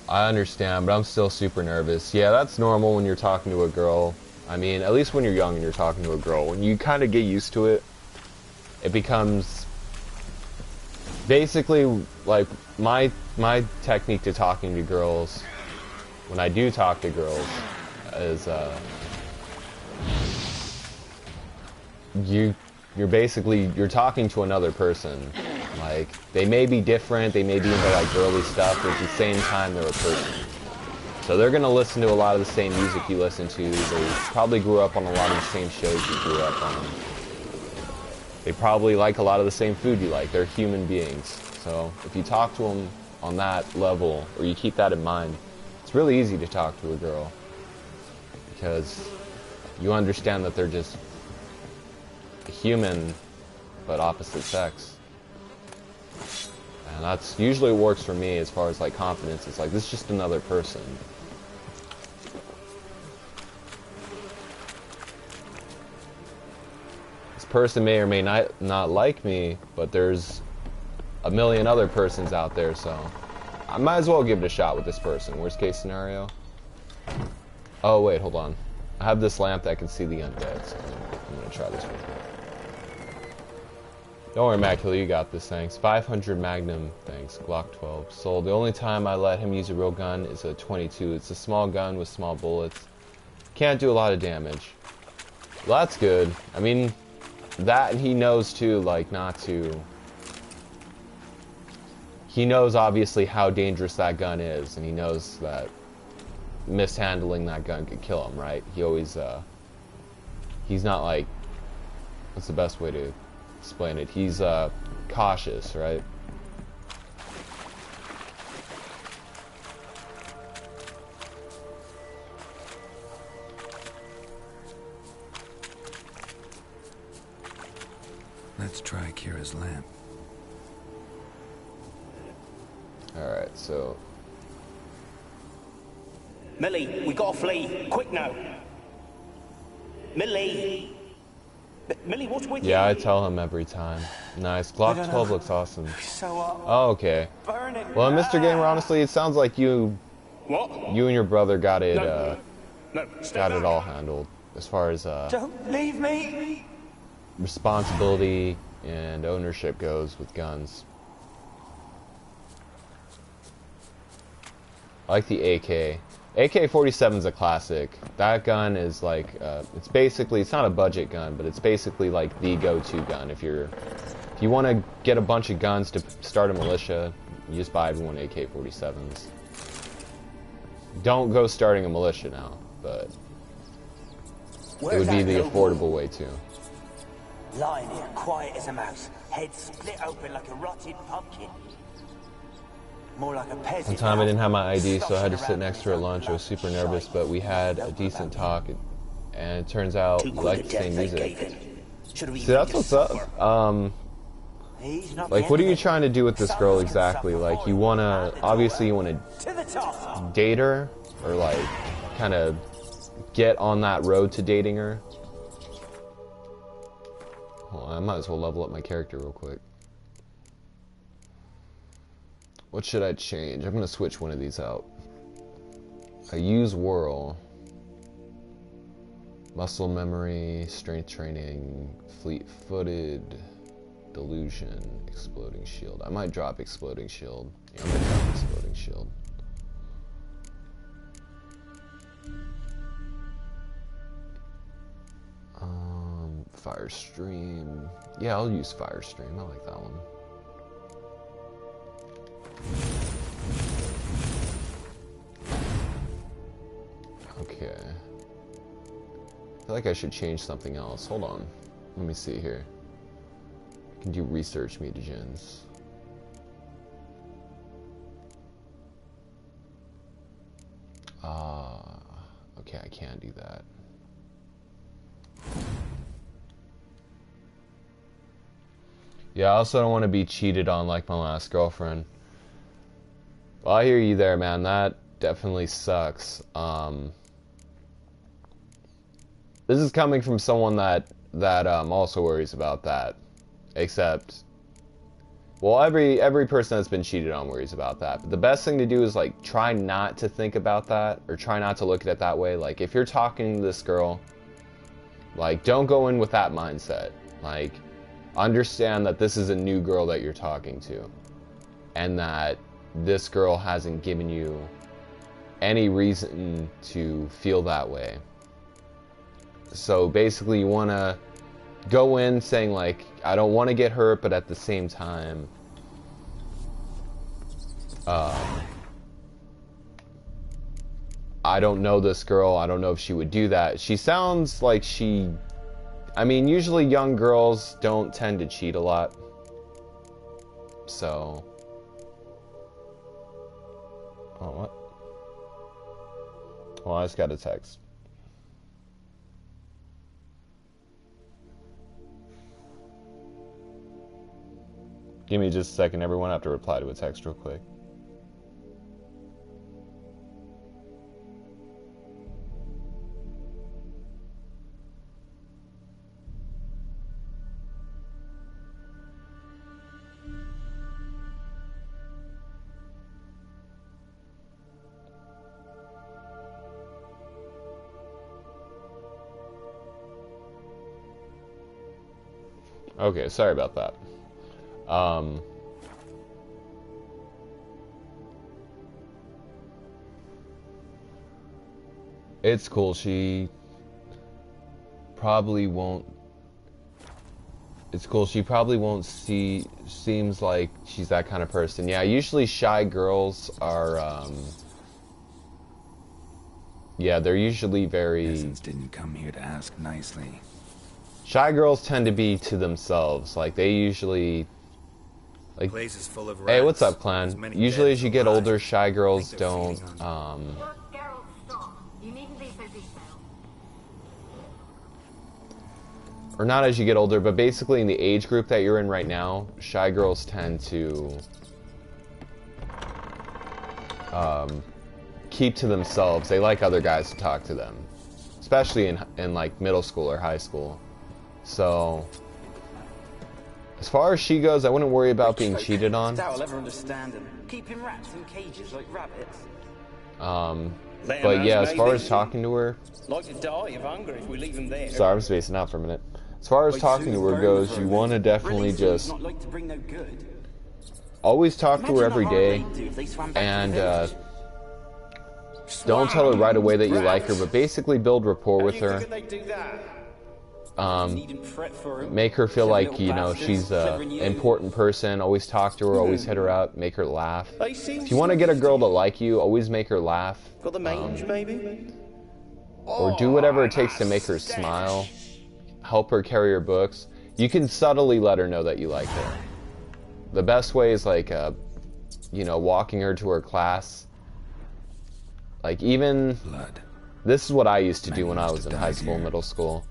I understand, but I'm still super nervous. Yeah, that's normal when you're talking to a girl. I mean, at least when you're young and you're talking to a girl. When you kind of get used to it, it becomes... Basically, like, my technique to talking to girls, when I do talk to girls, is, you're talking to another person. Like, they may be different, they may be into like girly stuff, but at the same time they're a person. So they're gonna listen to a lot of the same music you listen to. They probably grew up on a lot of the same shows you grew up on. They probably like a lot of the same food you like. They're human beings. So if you talk to them on that level, or you keep that in mind, it's really easy to talk to a girl. Because you understand that they're just human, but opposite sex. And that's usually what works for me as far as like confidence. It's like, this is just another person. This person may or may not like me, but there's a million other persons out there, so I might as well give it a shot with this person. Worst case scenario. Oh wait, hold on. I have this lamp that can see the undead, so I'm gonna try this one. Don't worry, Macula, you got this, thanks. 500 Magnum, thanks. Glock 12. Sold. The only time I let him use a real gun is a 22. It's a small gun with small bullets. Can't do a lot of damage. Well, that's good. I mean, that, and he knows too, like, not to... He knows, obviously, how dangerous that gun is, and he knows that mishandling that gun could kill him, right? He always, he's not like... What's the best way to explain it? He's cautious, right? Let's try Kira's lamp. Alright, so... Millie, we gotta flee. Quick now. Millie! Millie, what's with you? Yeah, I tell him every time. Nice. Glock 12 looks awesome. So, oh, okay. Well, Mr. Gamer, honestly, it sounds like you and your brother got it, got it all handled. As far as, Don't leave me! responsibility and ownership goes with guns. I like the AK. AK-47 is a classic. That gun is like, it's basically, it's not a budget gun, but it's basically like the go-to gun. If you want to get a bunch of guns to start a militia, you just buy everyone AK-47s. Don't go starting a militia now, but it would be the affordable way too. Lying here, quiet as a mouse, head split open like a rotted pumpkin. More like a peasant. One time I didn't have my ID, so I had to sit next to her at lunch. I was super nervous, but we had a decent talk, and it turns out we like the same music. See, that's what's up. Like, what are you trying to do with this girl exactly? Like, you wanna, obviously you wanna date her, or like, kind of get on that road to dating her? Well, I might as well level up my character real quick. What should I change? I'm gonna switch one of these out. I use whirl. Muscle memory, strength training, fleet-footed, delusion, exploding shield. I might drop exploding shield. Yeah, I'm gonna drop exploding shield. Fire stream. Yeah, I'll use fire stream. I like that one. Okay. I feel like I should change something else. Hold on. Let me see here. I can do research mutagens. Okay, I can't do that. Yeah, I also don't want to be cheated on like my last girlfriend. Well, I hear you there, man. That definitely sucks. This is coming from someone that also worries about that. Except, well, every person that's been cheated on worries about that. But the best thing to do is like try not to think about that, or try not to look at it that way. Like if you're talking to this girl, like don't go in with that mindset. Like understand that this is a new girl that you're talking to, and that this girl hasn't given you any reason to feel that way. So basically you want to go in saying like, I don't want to get hurt, but at the same time, I don't know this girl. I don't know if she would do that. She sounds like she... I mean, usually young girls don't tend to cheat a lot. So... Oh, what? Well, I just got a text. Give me just a second, everyone. I have to reply to a text real quick. Okay, sorry about that. It's cool. She probably won't. It's cool. She probably won't see. Seems like she's that kind of person. Yeah, usually shy girls are. Yeah, they're usually very. Essence didn't come here to ask nicely. Shy girls tend to be to themselves. Like they usually. Like, place is full of rats. Hey, what's up, clan? Usually, as you get older, shy girls don't. Or not as you get older, but basically in the age group that you're in right now, shy girls tend to keep to themselves. They like other guys to talk to them, especially in like middle school or high school. So, as far as she goes, I wouldn't worry about being cheated on. I'll ever understand them. Keeping rats in cages like rabbits. But yeah, as far as talking to her, like to die of hunger if we leave them there. Sorry, I'm spacing out for a minute. As far as talking to her goes, you want to definitely just always talk to her every day, and don't tell her right away that you like her, but basically build rapport with her. Make her feel like, you know, she's an important person. Always talk to her, always hit her up, make her laugh. If you want to get a girl to like you, always make her laugh. Got the mange, maybe? Or do whatever it takes to make her smile. Help her carry her books. You can subtly let her know that you like her. The best way is like, you know, walking her to her class. Like even, this is what I used to do when I was in high school, middle school.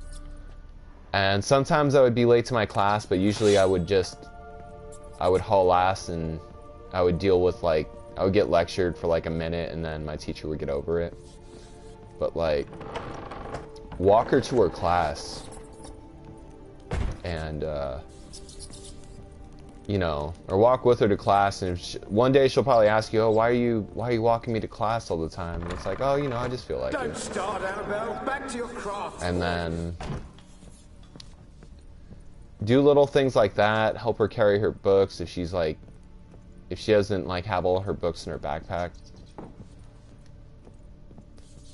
And sometimes I would be late to my class, but usually I would haul ass and I would deal with like, I would get lectured for like a minute and then my teacher would get over it. But like, walk her to her class and, you know, or walk with her to class, and one day she'll probably ask you, oh, why are you walking me to class all the time? And it's like, oh, you know, I just feel like it. Don't start, Annabelle. Back to your craft. And then do little things like that. Help her carry her books if she's like, if she doesn't like have all her books in her backpack.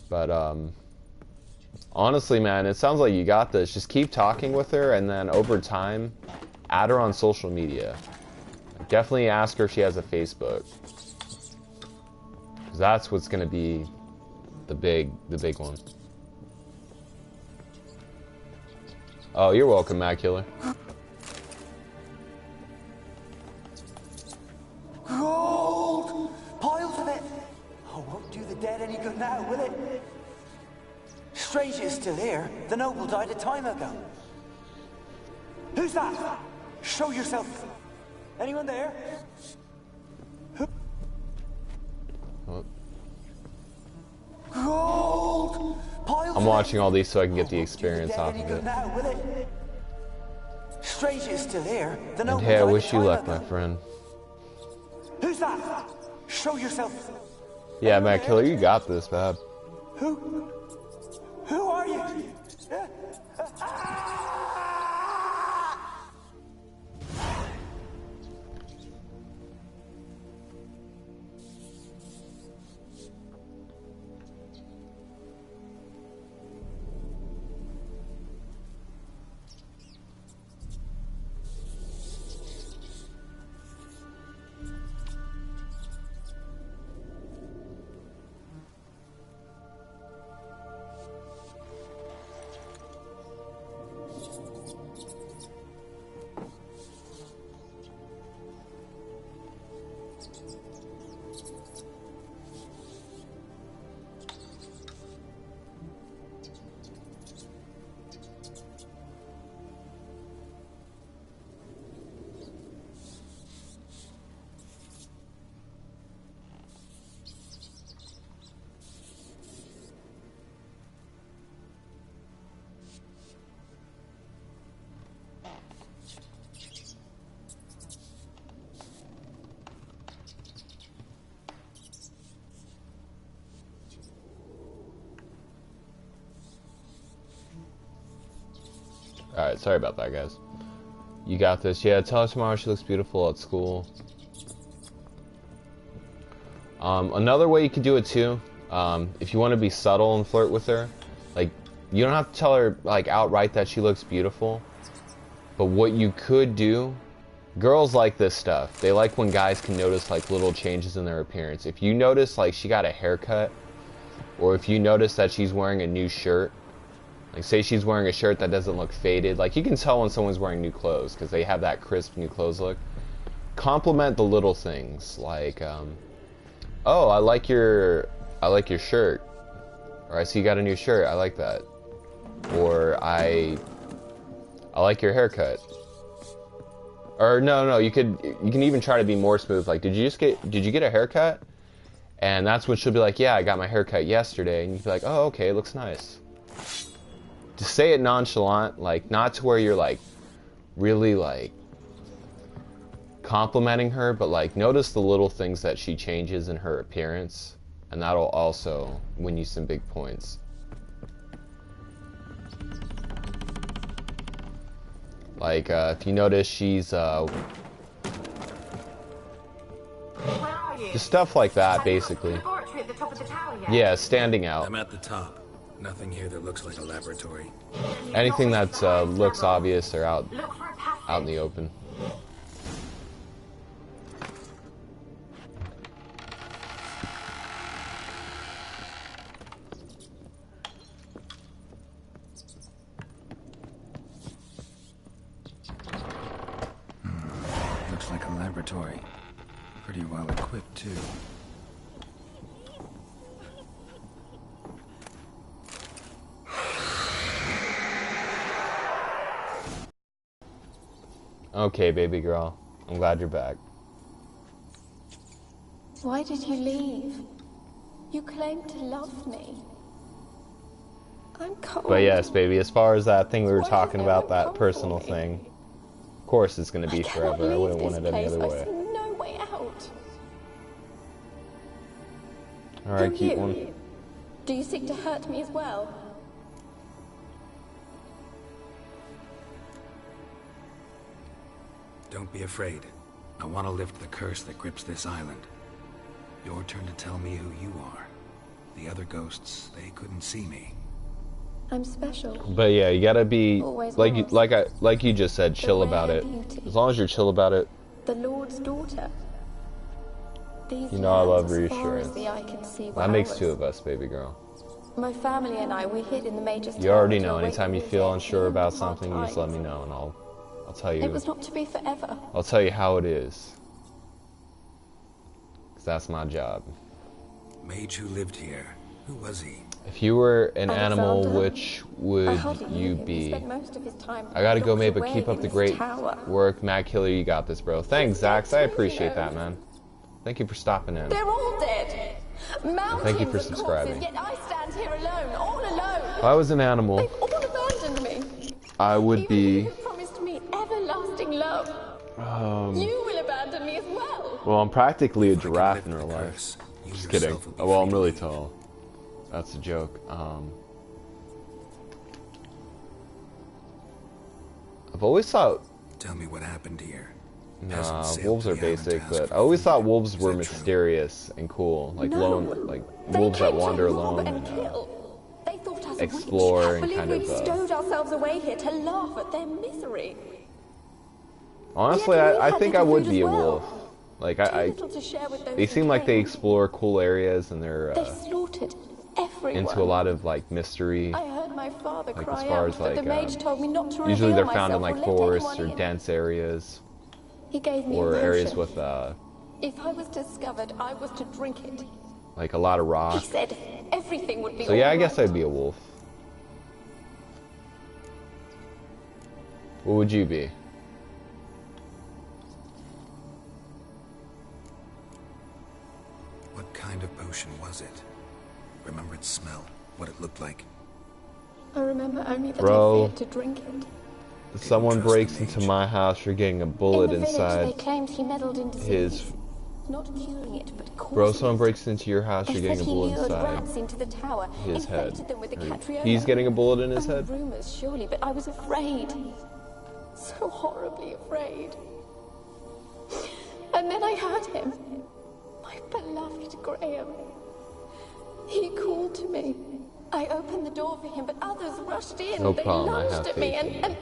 But honestly, man, it sounds like you got this. Just keep talking with her, and then over time, add her on social media. Definitely ask her if she has a Facebook, because that's what's gonna be the big one. Oh, you're welcome, Mad Killer. Gold! Piles of it! Oh, won't do the dead any good now, will it? Strange it's still here. The noble died a time ago. Who's that? Show yourself. Anyone there? Oh. Gold! I'm watching all these so I can get the experience off of it. Now, will it? Strange it's still here. The And noble hey, I died a wish you time luck, ago. my friend. Who's that? Show yourself. Yeah, Matt Killer, you got this, man. Who are you? Alright, sorry about that, guys. You got this. Yeah, tell her tomorrow she looks beautiful at school. Another way you could do it too, if you want to be subtle and flirt with her, like, you don't have to tell her, like, outright that she looks beautiful. But what you could do, girls like this stuff. They like when guys can notice, like, little changes in their appearance. If you notice, like, she got a haircut, or if you notice that she's wearing a new shirt, like, say she's wearing a shirt that doesn't look faded. Like, you can tell when someone's wearing new clothes because they have that crisp new clothes look. Compliment the little things, like, oh, I like your shirt, or I see you got a new shirt. I like that, or I like your haircut. Or no, you can even try to be more smooth. Like, did you get a haircut? And that's when she'll be like, yeah, I got my haircut yesterday, and you'd be like, oh, okay, it looks nice. Just say it nonchalant, like, not to where you're, like, really, like, complimenting her, but, like, notice the little things that she changes in her appearance, and that'll also win you some big points. Like, if you notice she's, Where are you? just stuff like that, basically. Laboratory at the top of the tower yet? Yeah, standing out. I'm at the top. Nothing here that looks like a laboratory. Anything that looks obvious or out in the open. Looks like a laboratory. Pretty well equipped, too. Okay, baby girl. I'm glad you're back. Why did you leave? You claimed to love me. I'm cold. But yes, baby, as far as that thing we were Why talking has no about, one that come for personal me? thing, of course it's going to be forever. I wouldn't want it any other I way. see no way out. Alright, Do keep you? one. Do you seek to hurt me as well? Don't be afraid. I want to lift the curse that grips this island. Your turn to tell me who you are. The other ghosts, they couldn't see me. I'm special. But yeah, you gotta be Always like you just said, chill about it. beauty. As long as you're chill about it, The Lord's daughter. These you know I love lands, as far reassurance. as the eye can see where That I makes was. two of us, baby girl. My family and I, we hid in the Major's You already tower to know. await Anytime the you feel visit. unsure about Hard something, you just let times. me know, and I'll tell you. It was not to be forever. I'll tell you how it is. 'Cause that's my job. Mage who lived here. Who was he? If you were an animal, Alexander. which I would hardly knew you him. He be? spent most of his time I gotta go, locked mate, but away keep up in the this great tower. work. Mad Killer, you got this, bro. Thanks, Zax. I appreciate that, man. Thank you for stopping in. They're all dead. Mountains Thank you for of subscribing. corpses, yet I stand here alone, all alone. If I was an animal, They've all abandoned me. I would Even be... you who promised me everlasting love. You will abandon me as well. Well, I'm practically a giraffe in real life. Just kidding. Oh, well, I'm really tall. That's a joke. I've always thought... Tell me what happened here. Nah, wolves are basic, but I always thought wolves were mysterious and cool. Like wolves that wander alone and explore and kind of... stowed ourselves away here to laugh at their misery. Honestly, I think I would be a wolf. Like, they seem like they explore cool areas and they're slaughtered everyone. into a lot of, like, mystery. I heard my father Like, cry as far out, as, but the like, mage told me not to usually they're reveal found in, myself like, or let forests or anyone in. dense areas. He gave me Or a areas potion. with, If I was discovered, I was to drink it. like, a lot of He rock. said everything would be So, yeah, I all guess right. I'd be a wolf. What would you be? What kind of potion was it? Remember its smell? What it looked like? I remember only that Bro. I feared to drink it. If someone breaks into my house, you're getting a bullet in the village, inside they claimed he meddled in his... disease. Not curing it, but causing Bro, it. someone breaks into your house, They you're said getting a he bullet lured inside rats into the tower, his head. infected them with the Or catriona. he's getting a bullet in his Only head? rumors, surely, but I was afraid. So horribly afraid. And then I heard him. My beloved Graham. He called to me. I opened the door for him, but others rushed in. No They problem, I lunged have at me faith in you. and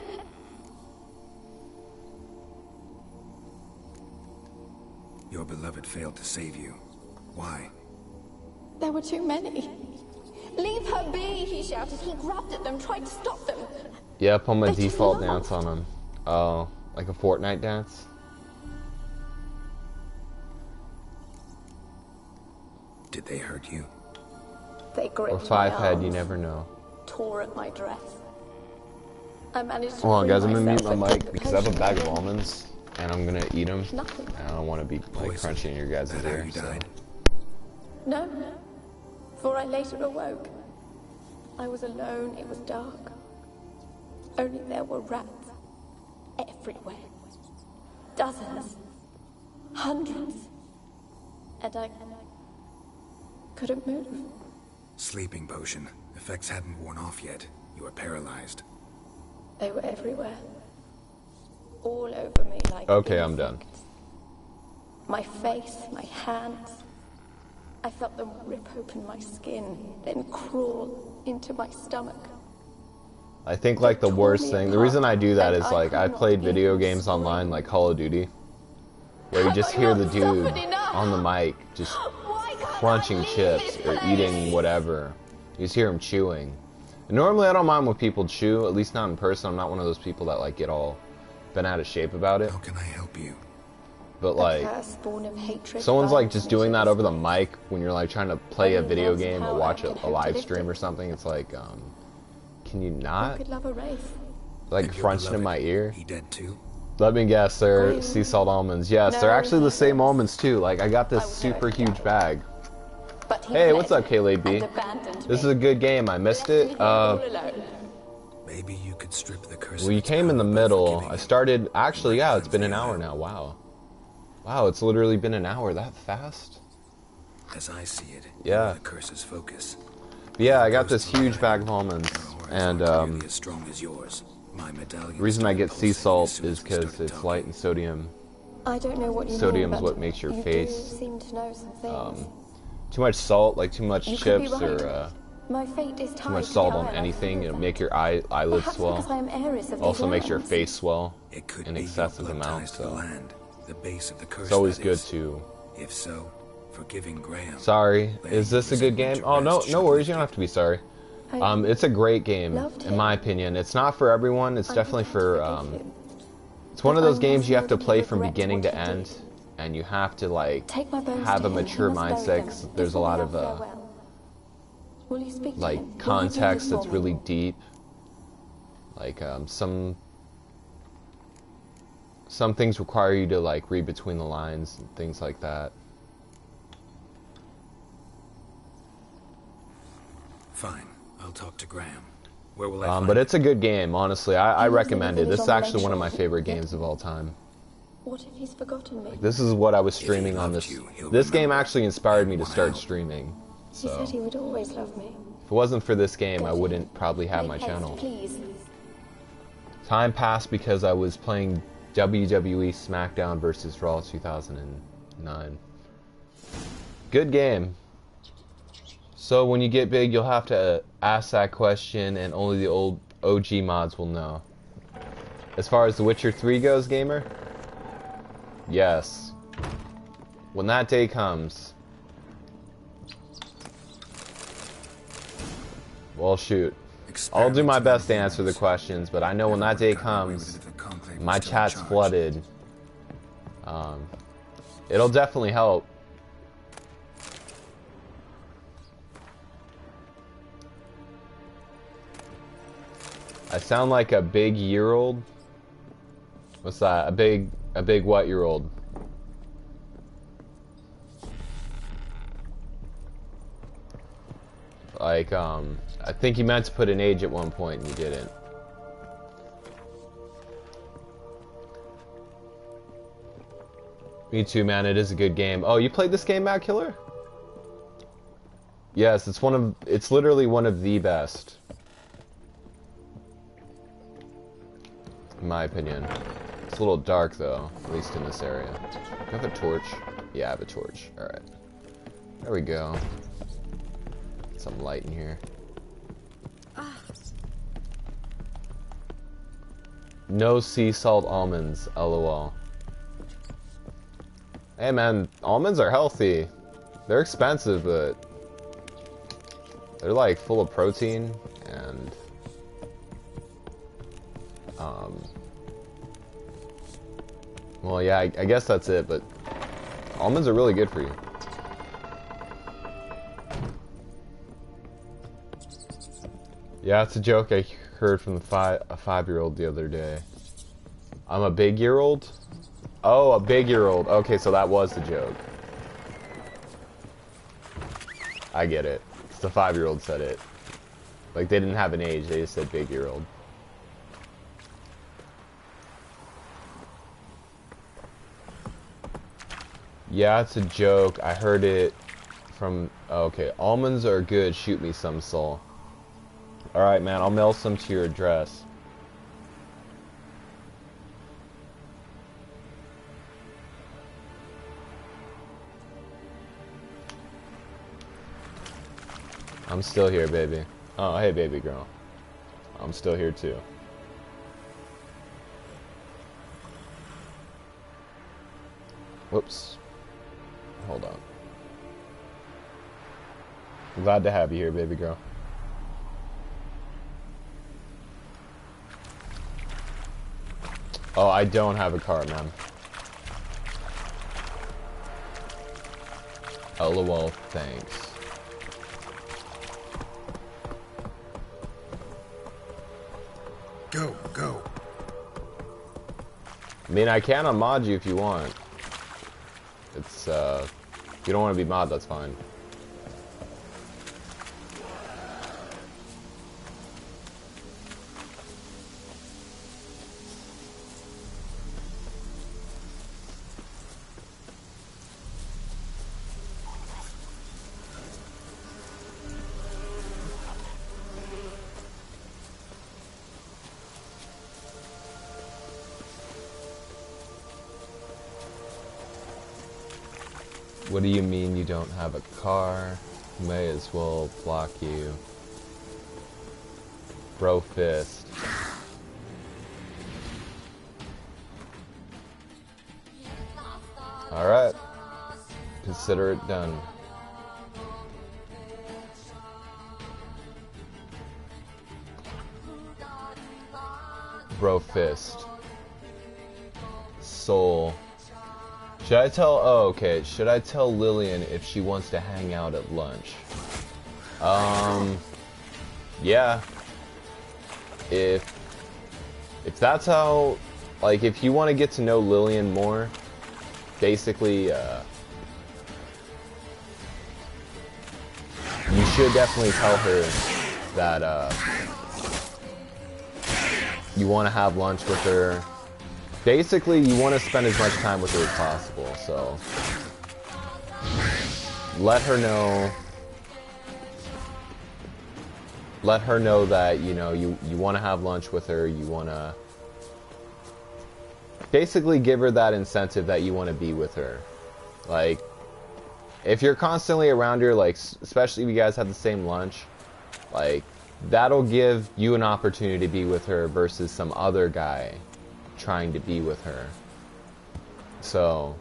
Your beloved failed to save you. Why? there were too many. Leave her be, he shouted. He grabbed at them, tried to stop them. Yeah, put my They just default laughed. dance on him. Oh, like a Fortnite dance? Did they hurt you? They gripped Or five my head, arms, you never know. tore at my dress. I managed to Hold on, free guys, I'm gonna mute myself, my but mic the because I have a potion bag of remained. almonds and I'm gonna eat them. Nothing. I don't want to be like Poison. crunchy in your guys' Is that how ear. you So. died? No, for I later awoke. I was alone, it was dark. Only there were rats everywhere. Dozens. Hundreds. And I couldn't move. Sleeping potion. Effects hadn't worn off yet. You were paralyzed. They were everywhere. All over me like Okay, I'm done. insects. My face, my hands. I felt them rip open my skin, then crawl into my stomach. I think like the worst thing, the reason I do that is like I've played video games online like Call of Duty where you just hear the dude on the mic just crunching chips or eating whatever. You just hear him chewing. And normally I don't mind when people chew, at least not in person. I'm not one of those people that like get all bent out of shape about it. How can I help you? But like Born of hatred, someone's like violence, just and doing that over the jealousy. mic when you're like trying to play a Only video love's game or power watch can a hope to live lift stream it. or something. It's like, can you Who not? could love a wraith? Like And your crunching in beloved, my ear? He dead too? Let me guess, they're sea salt almonds. Yes, they're No, actually the same almonds too. Like I got this I would super never huge doubt. bag. But he Hey, fled what's up, Kaylee B? and abandoned This is me. a good game. I missed Left me it. here all alone. Maybe you could strip the curse. Well, of you its came in the power by middle. forgiving I it. started. Actually, yeah, it's been an Time for hour you. now. Wow. Wow, it's literally been an hour. That fast? As I see it, Yeah. you're the curse's focus. Yeah, I got this huge bag of almonds, and Nearly as strong as yours. My medallion. the reason I get sea started pulsating salt as soon is as we because started it's light in talking. sodium. I don't know what you Sodium's mean, what but makes your you face, do seem to know some things. Too much salt, like too much You could be chips right. or My fate is too much salt on anything, it'll make your eyelids Perhaps swell. because I am heiress of Also these makes your lands. face swell It could in be your excessive blood amounts. ties to the So land, the base of the curse. it's always that good is. to. If so, forgiving Graham. Sorry, letting is this a you good resent game? your Oh no, rest no should worries. lift You don't it. have to be sorry. I It's a great game, loved in him. my opinion. It's not for everyone. It's I'm definitely prepared to for. forgive him. It's one But of those I games must you have know to that play you from regret beginning what to you end, did. and you have to like Take my bones have to a him. mature He must bury mindset. them 'Cause there's a before lot we of have farewell. Will you speak to like him? context that's really deep. Like some things require you to like read between the lines and things like that. Fine, I'll talk to Graham. Where will I find but him? it's a good game, honestly. I recommend it. This is actually one of my favorite games of all time. What if he's forgotten me? Like, this is what I was streaming on this. This game actually inspired me to start streaming. He said So he would always love me. if it wasn't for this game, I wouldn't probably have my channel. Please. Time passed because I was playing WWE SmackDown vs. Raw 2009. Good game. So when you get big, you'll have to ask that question, and only the old OG mods will know. As far as The Witcher 3 goes, gamer, yes. When that day comes, well, shoot. I'll do my best to answer the questions, but I know when that day comes, my chat's flooded. It'll definitely help. I sound like a big year-old. What's that? A big what year old? Like, I think you meant to put an age at one point and you didn't. Me too, man. It is a good game. Oh, you played this game, Matt Killer? Yes, it's literally one of the best. In my opinion. It's a little dark though, at least in this area. Do you have a torch? Yeah, I have a torch. Alright. There we go. Some light in here. No sea salt almonds, lol. Hey man, almonds are healthy. They're expensive, but they're like full of protein and well, yeah, I guess that's it, but almonds are really good for you. Yeah, it's a joke I heard from a 5-year-old the other day. I'm a big year old? Oh, a big year old. Okay, so that was the joke. I get it. It's the 5-year-old said it. Like, they didn't have an age, they just said big year old. Yeah, it's a joke. I heard it from... Oh, okay, almonds are good. Shoot me some, Saul. Alright, man, I'll mail some to your address. I'm still here, baby. Oh, hey, baby girl. I'm still here, too. Whoops. Hold on. I'm glad to have you here, baby girl. Oh, I don't have a car, man. LOL, thanks. Go. I mean, I can unmod you if you want. It's, if you don't want to be mod, that's fine. What do you mean you don't have a car? May as well block you. Bro fist. Alright. Consider it done. Bro fist. Soul. Should I tell... Oh, okay. Should I tell Lillian if she wants to hang out at lunch? Yeah. If that's how, like, if you want to get to know Lillian more, basically, you should definitely tell her that, you want to have lunch with her. Basically, you want to spend as much time with her as possible, so let her know that, you know, you want to have lunch with her, you want to basically give her that incentive that you want to be with her. Like, if you're constantly around her, like, especially if you guys have the same lunch, like, that'll give you an opportunity to be with her versus some other guy trying to be with her. So,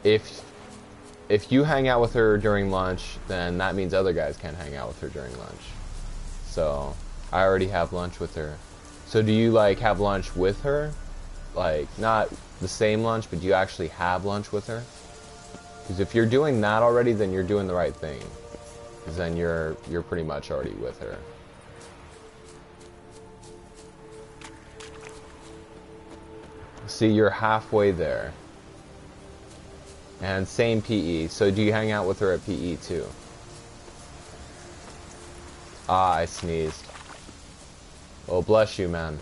if you hang out with her during lunch, then that means other guys can't hang out with her during lunch. So, I already have lunch with her. So do you, like, have lunch with her? Like, not the same lunch, but do you actually have lunch with her? Because if you're doing that already, then you're doing the right thing. Because then you're pretty much already with her. See, you're halfway there. And same PE. So do you hang out with her at PE too? Ah, I sneezed. Oh, bless you, man.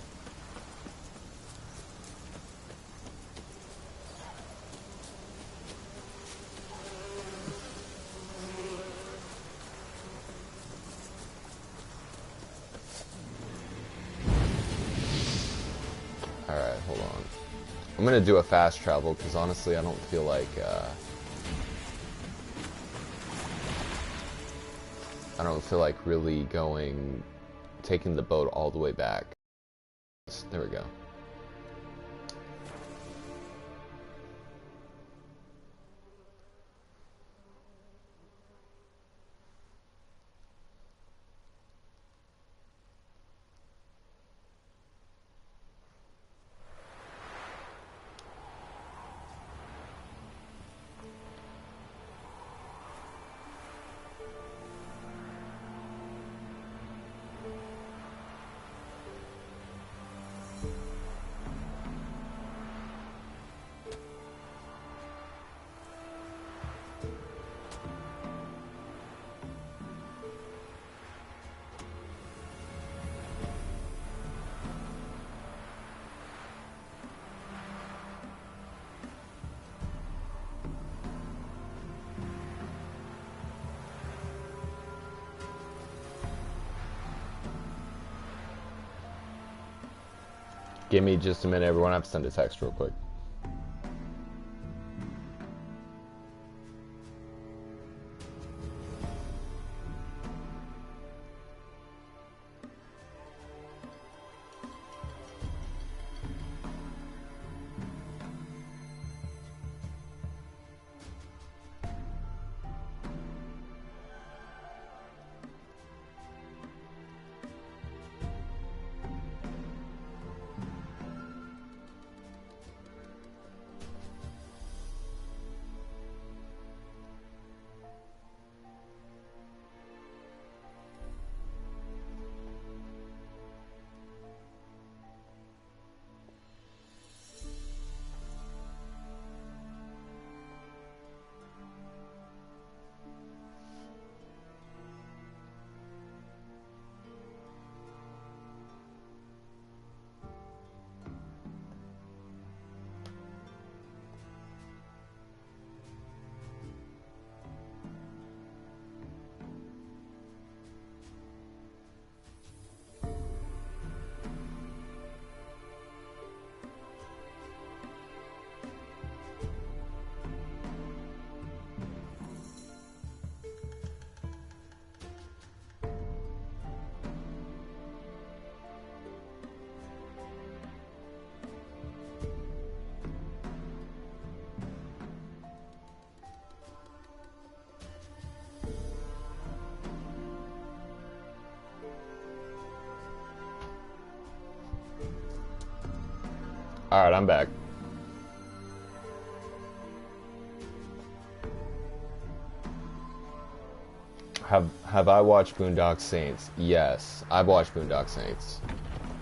Alright, hold on. I'm gonna do a fast travel, because honestly I don't feel like, really taking the boat all the way back. There we go. Give me just a minute, everyone. I have to send a text real quick. Alright, I'm back. Have I watched Boondock Saints? Yes, I've watched Boondock Saints.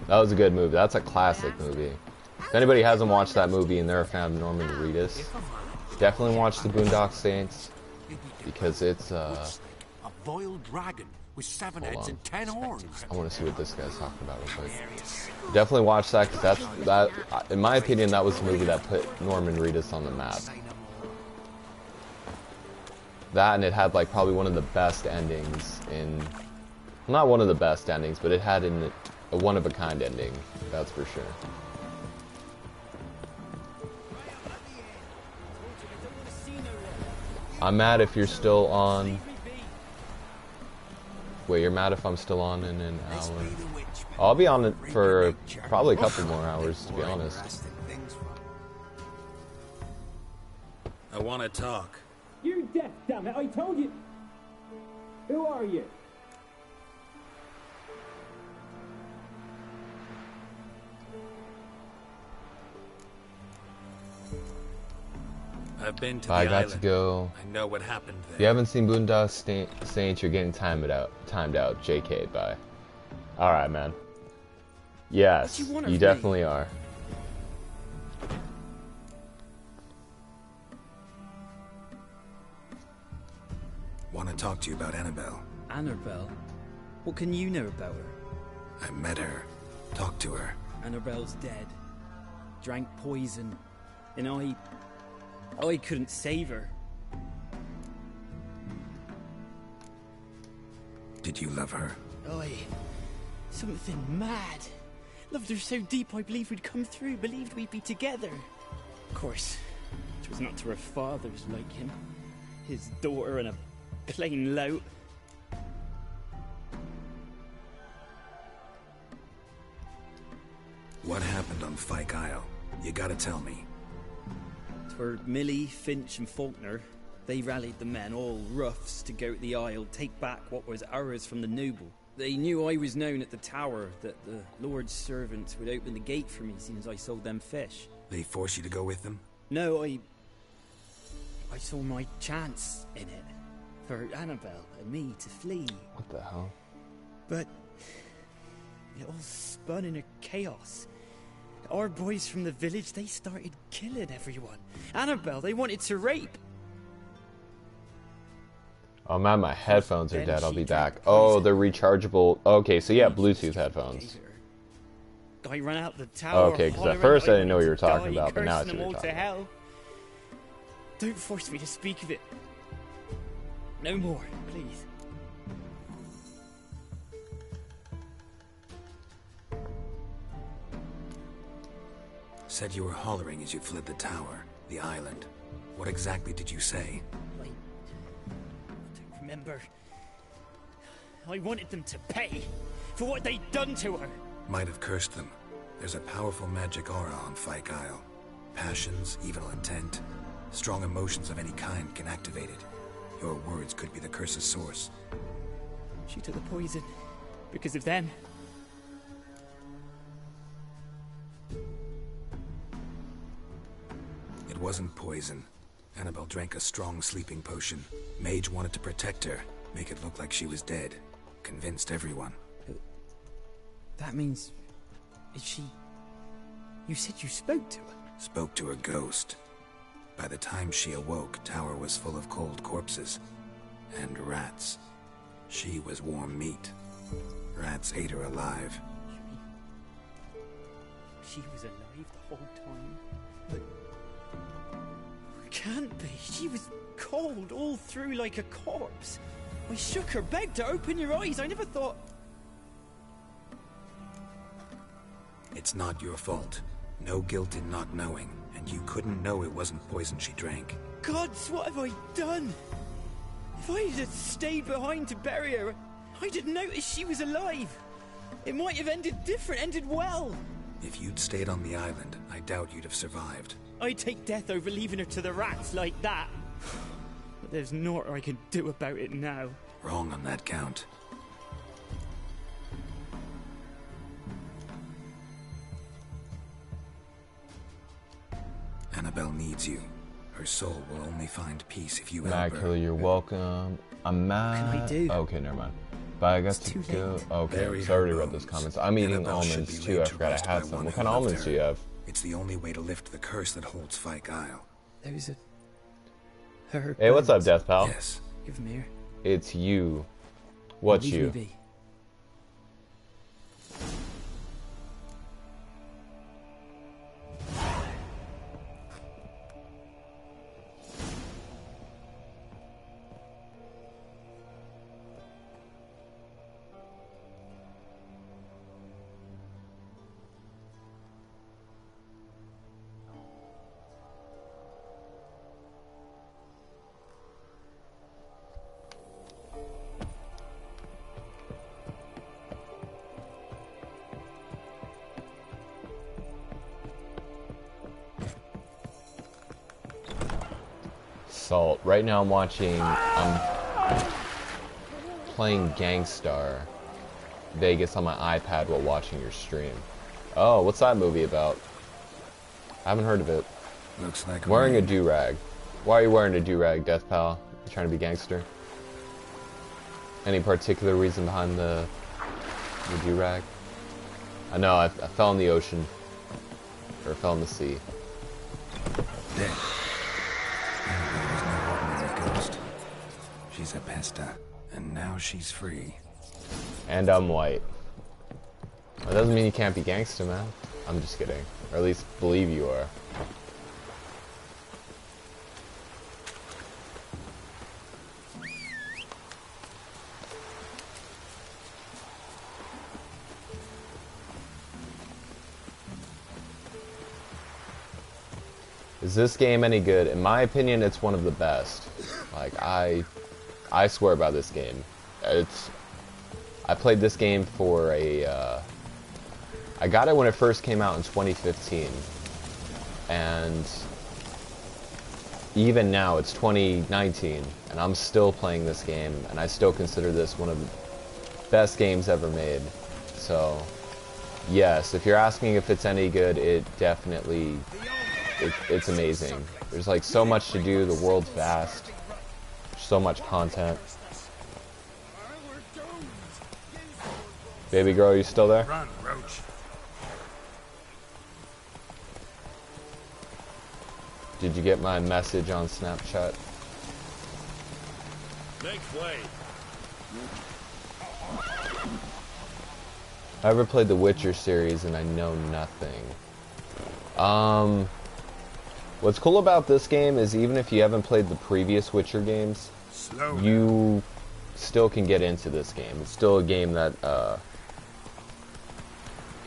That was a good movie. That's a classic movie. If anybody hasn't watched that movie and they're a fan of Norman Reedus, definitely watch the Boondock Saints because it's A boiled dragon with 7 heads and 10 horns. I want to see what this guy's talking about real quick. Definitely watch that because that in my opinion that was the movie that put Norman Reedus on the map. That, and it had like probably one of the best endings in, not one of the best endings, but it had a one-of-a-kind ending, that's for sure. I'm mad if you're still on. Wait, you're mad if I'm still on in an hour? I'll be on it for probably a couple more hours, to be honest. I want to talk. You're deaf, damn it! I told you. Who are you? I've been to the I island. got to go. I know what happened there. If you haven't seen Boondock Saints, you're getting timed out. JK, bye. All right, man. Yes, you definitely are. Want to talk to you about Annabelle. Annabelle? What can you know about her? I met her. Talked to her. Annabelle's dead. Drank poison. And I couldn't save her. Did you love her? Something mad. Loved her so deep I believed we'd come through, believed we'd be together. Of course, it was not to her fathers like him. His daughter and a plain lout. What happened on Fyke Isle? You gotta tell me. For Millie, Finch and Faulkner, they rallied the men, all roughs, to go to the Isle, take back what was ours from the noble. They knew I was known at the tower, that the Lord's servants would open the gate for me since I sold them fish. They forced you to go with them? No, I saw my chance in it. For Annabelle and me to flee. What the hell? But it all spun in a chaos. Our boys from the village, they started killing everyone. Annabelle, they wanted to rape. Oh man, my headphones are dead. I'll be back. Oh, they're rechargeable. Okay, so yeah, Bluetooth headphones. I ran out the tower. Okay, because at first I didn't know what you were talking about, but now it's what you're talking about. Don't force me to speak of it. No more, please. Said you were hollering as you fled the tower, the island. What exactly did you say? I don't remember. I wanted them to pay for what they'd done to her. Might have cursed them. There's a powerful magic aura on Fyke Isle. Passions, evil intent, strong emotions of any kind can activate it. Your words could be the curse's source. She took the poison because of them. It wasn't poison. Annabelle drank a strong sleeping potion. Mage wanted to protect her, make it look like she was dead. Convinced everyone. That means... is she... You said you spoke to her? Spoke to her ghost. By the time she awoke, tower was full of cold corpses. And rats. She was warm meat. Rats ate her alive. She was alive the whole time? But... can't be. She was cold all through like a corpse. I shook her, begged her, open your eyes. I never thought... It's not your fault. No guilt in not knowing. And you couldn't know it wasn't poison she drank. Gods, what have I done? If I had stayed behind to bury her, I'd have noticed she was alive. It might have ended different, ended well. If you'd stayed on the island, I doubt you'd have survived. I'd take death over leaving her to the rats like that. But there's naught I can do about it now. Wrong on that count. Annabelle needs you. Her soul will only find peace if you help her. Killer, you're welcome. I'm mad. What can I do? Okay, never mind. But I got to go. Okay, so I already read those comments. I'm eating almonds too. I forgot I had some. What kind of almonds do you have? It's the only way to lift the curse that holds Fyke Isle. Those are her. Hey, what's up, Death Pal? Yes. Give them here. It's you. What's Leave you? me be. Salt. Right now I'm playing Gangstar Vegas on my iPad while watching your stream. Oh, what's that movie about? I haven't heard of it. Looks like wearing a do-rag. Why are you wearing a do-rag, Death Pal? You trying to be gangster? Any particular reason behind the do-rag? I know, I fell in the ocean. Or fell in the sea. Dead. Annabelle was no ordinary ghost. She's a pesta, and now she's free. And I'm white. That doesn't mean you can't be gangster, man. I'm just kidding. Or at least believe you are. Is this game any good? In my opinion, it's one of the best. Like, I swear by this game. I played this game for I got it when it first came out in 2015. And even now, it's 2019, and I'm still playing this game, and I still consider this one of the best games ever made. So, yes, if you're asking if it's any good, it definitely... It's amazing. There's like so much to do, the world's vast, so much content. Baby girl, are you still there? Run, Roach. Did you get my message on Snapchat? Make way. I ever played the Witcher series and I know nothing. What's cool about this game is even if you haven't played the previous Witcher games, you still can get into this game. It's still a game that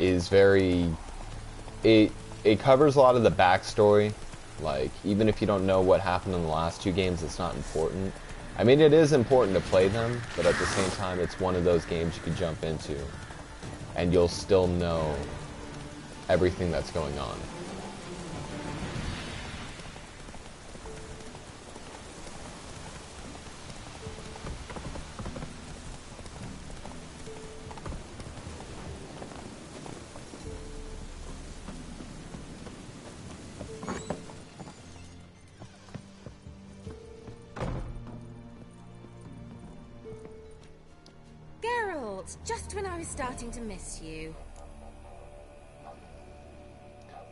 is very... It covers a lot of the backstory. Like, even if you don't know what happened in the last two games, it's not important. I mean, it is important to play them, but at the same time, it's one of those games you can jump into, and you'll still know everything that's going on. Just when I was starting to miss you.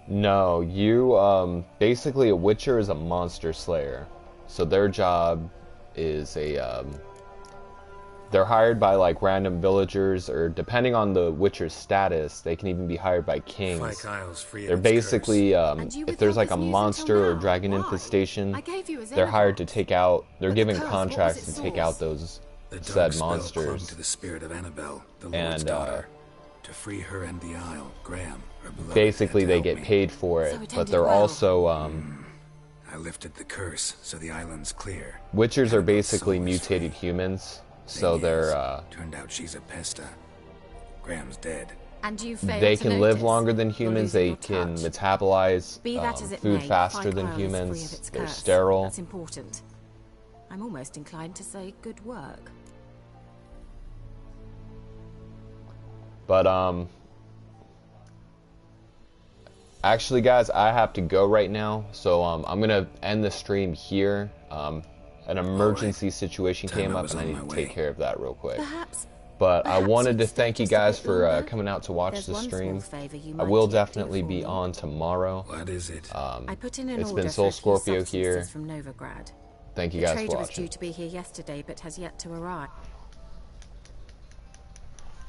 No, you, basically a Witcher is a monster slayer. So their job is they're hired by like random villagers, or depending on the Witcher's status, they can even be hired by kings. They're basically, if there's like a monster or dragon infestation, they're hired to take out, they're given contracts to take out those said monsters. To the spirit of Annabelle, the Lord's daughter, to free her and the Isle, Graham, her beloved, basically they get paid for it, but they're also I lifted the curse, so the island's clear. Witchers are basically mutated humans, so they're turned out she's a pesta. Graham's dead. And you failed they to can live notice longer than humans, they can metabolize food may, faster Fyke than Isle is free of humans, its they're curse. sterile. That's important. I'm almost inclined to say good work. But Actually, guys, I have to go right now, so I'm gonna end the stream here. An emergency situation came up, and I need to take care of that real quick. But I wanted to thank you guys for coming out to watch the stream. I will definitely be on tomorrow. What is it? I put in an It's order been Soul for a few Scorpio here. substances from Novigrad. Thank you The guys trader for was watching. due to be here yesterday, but has yet to arrive.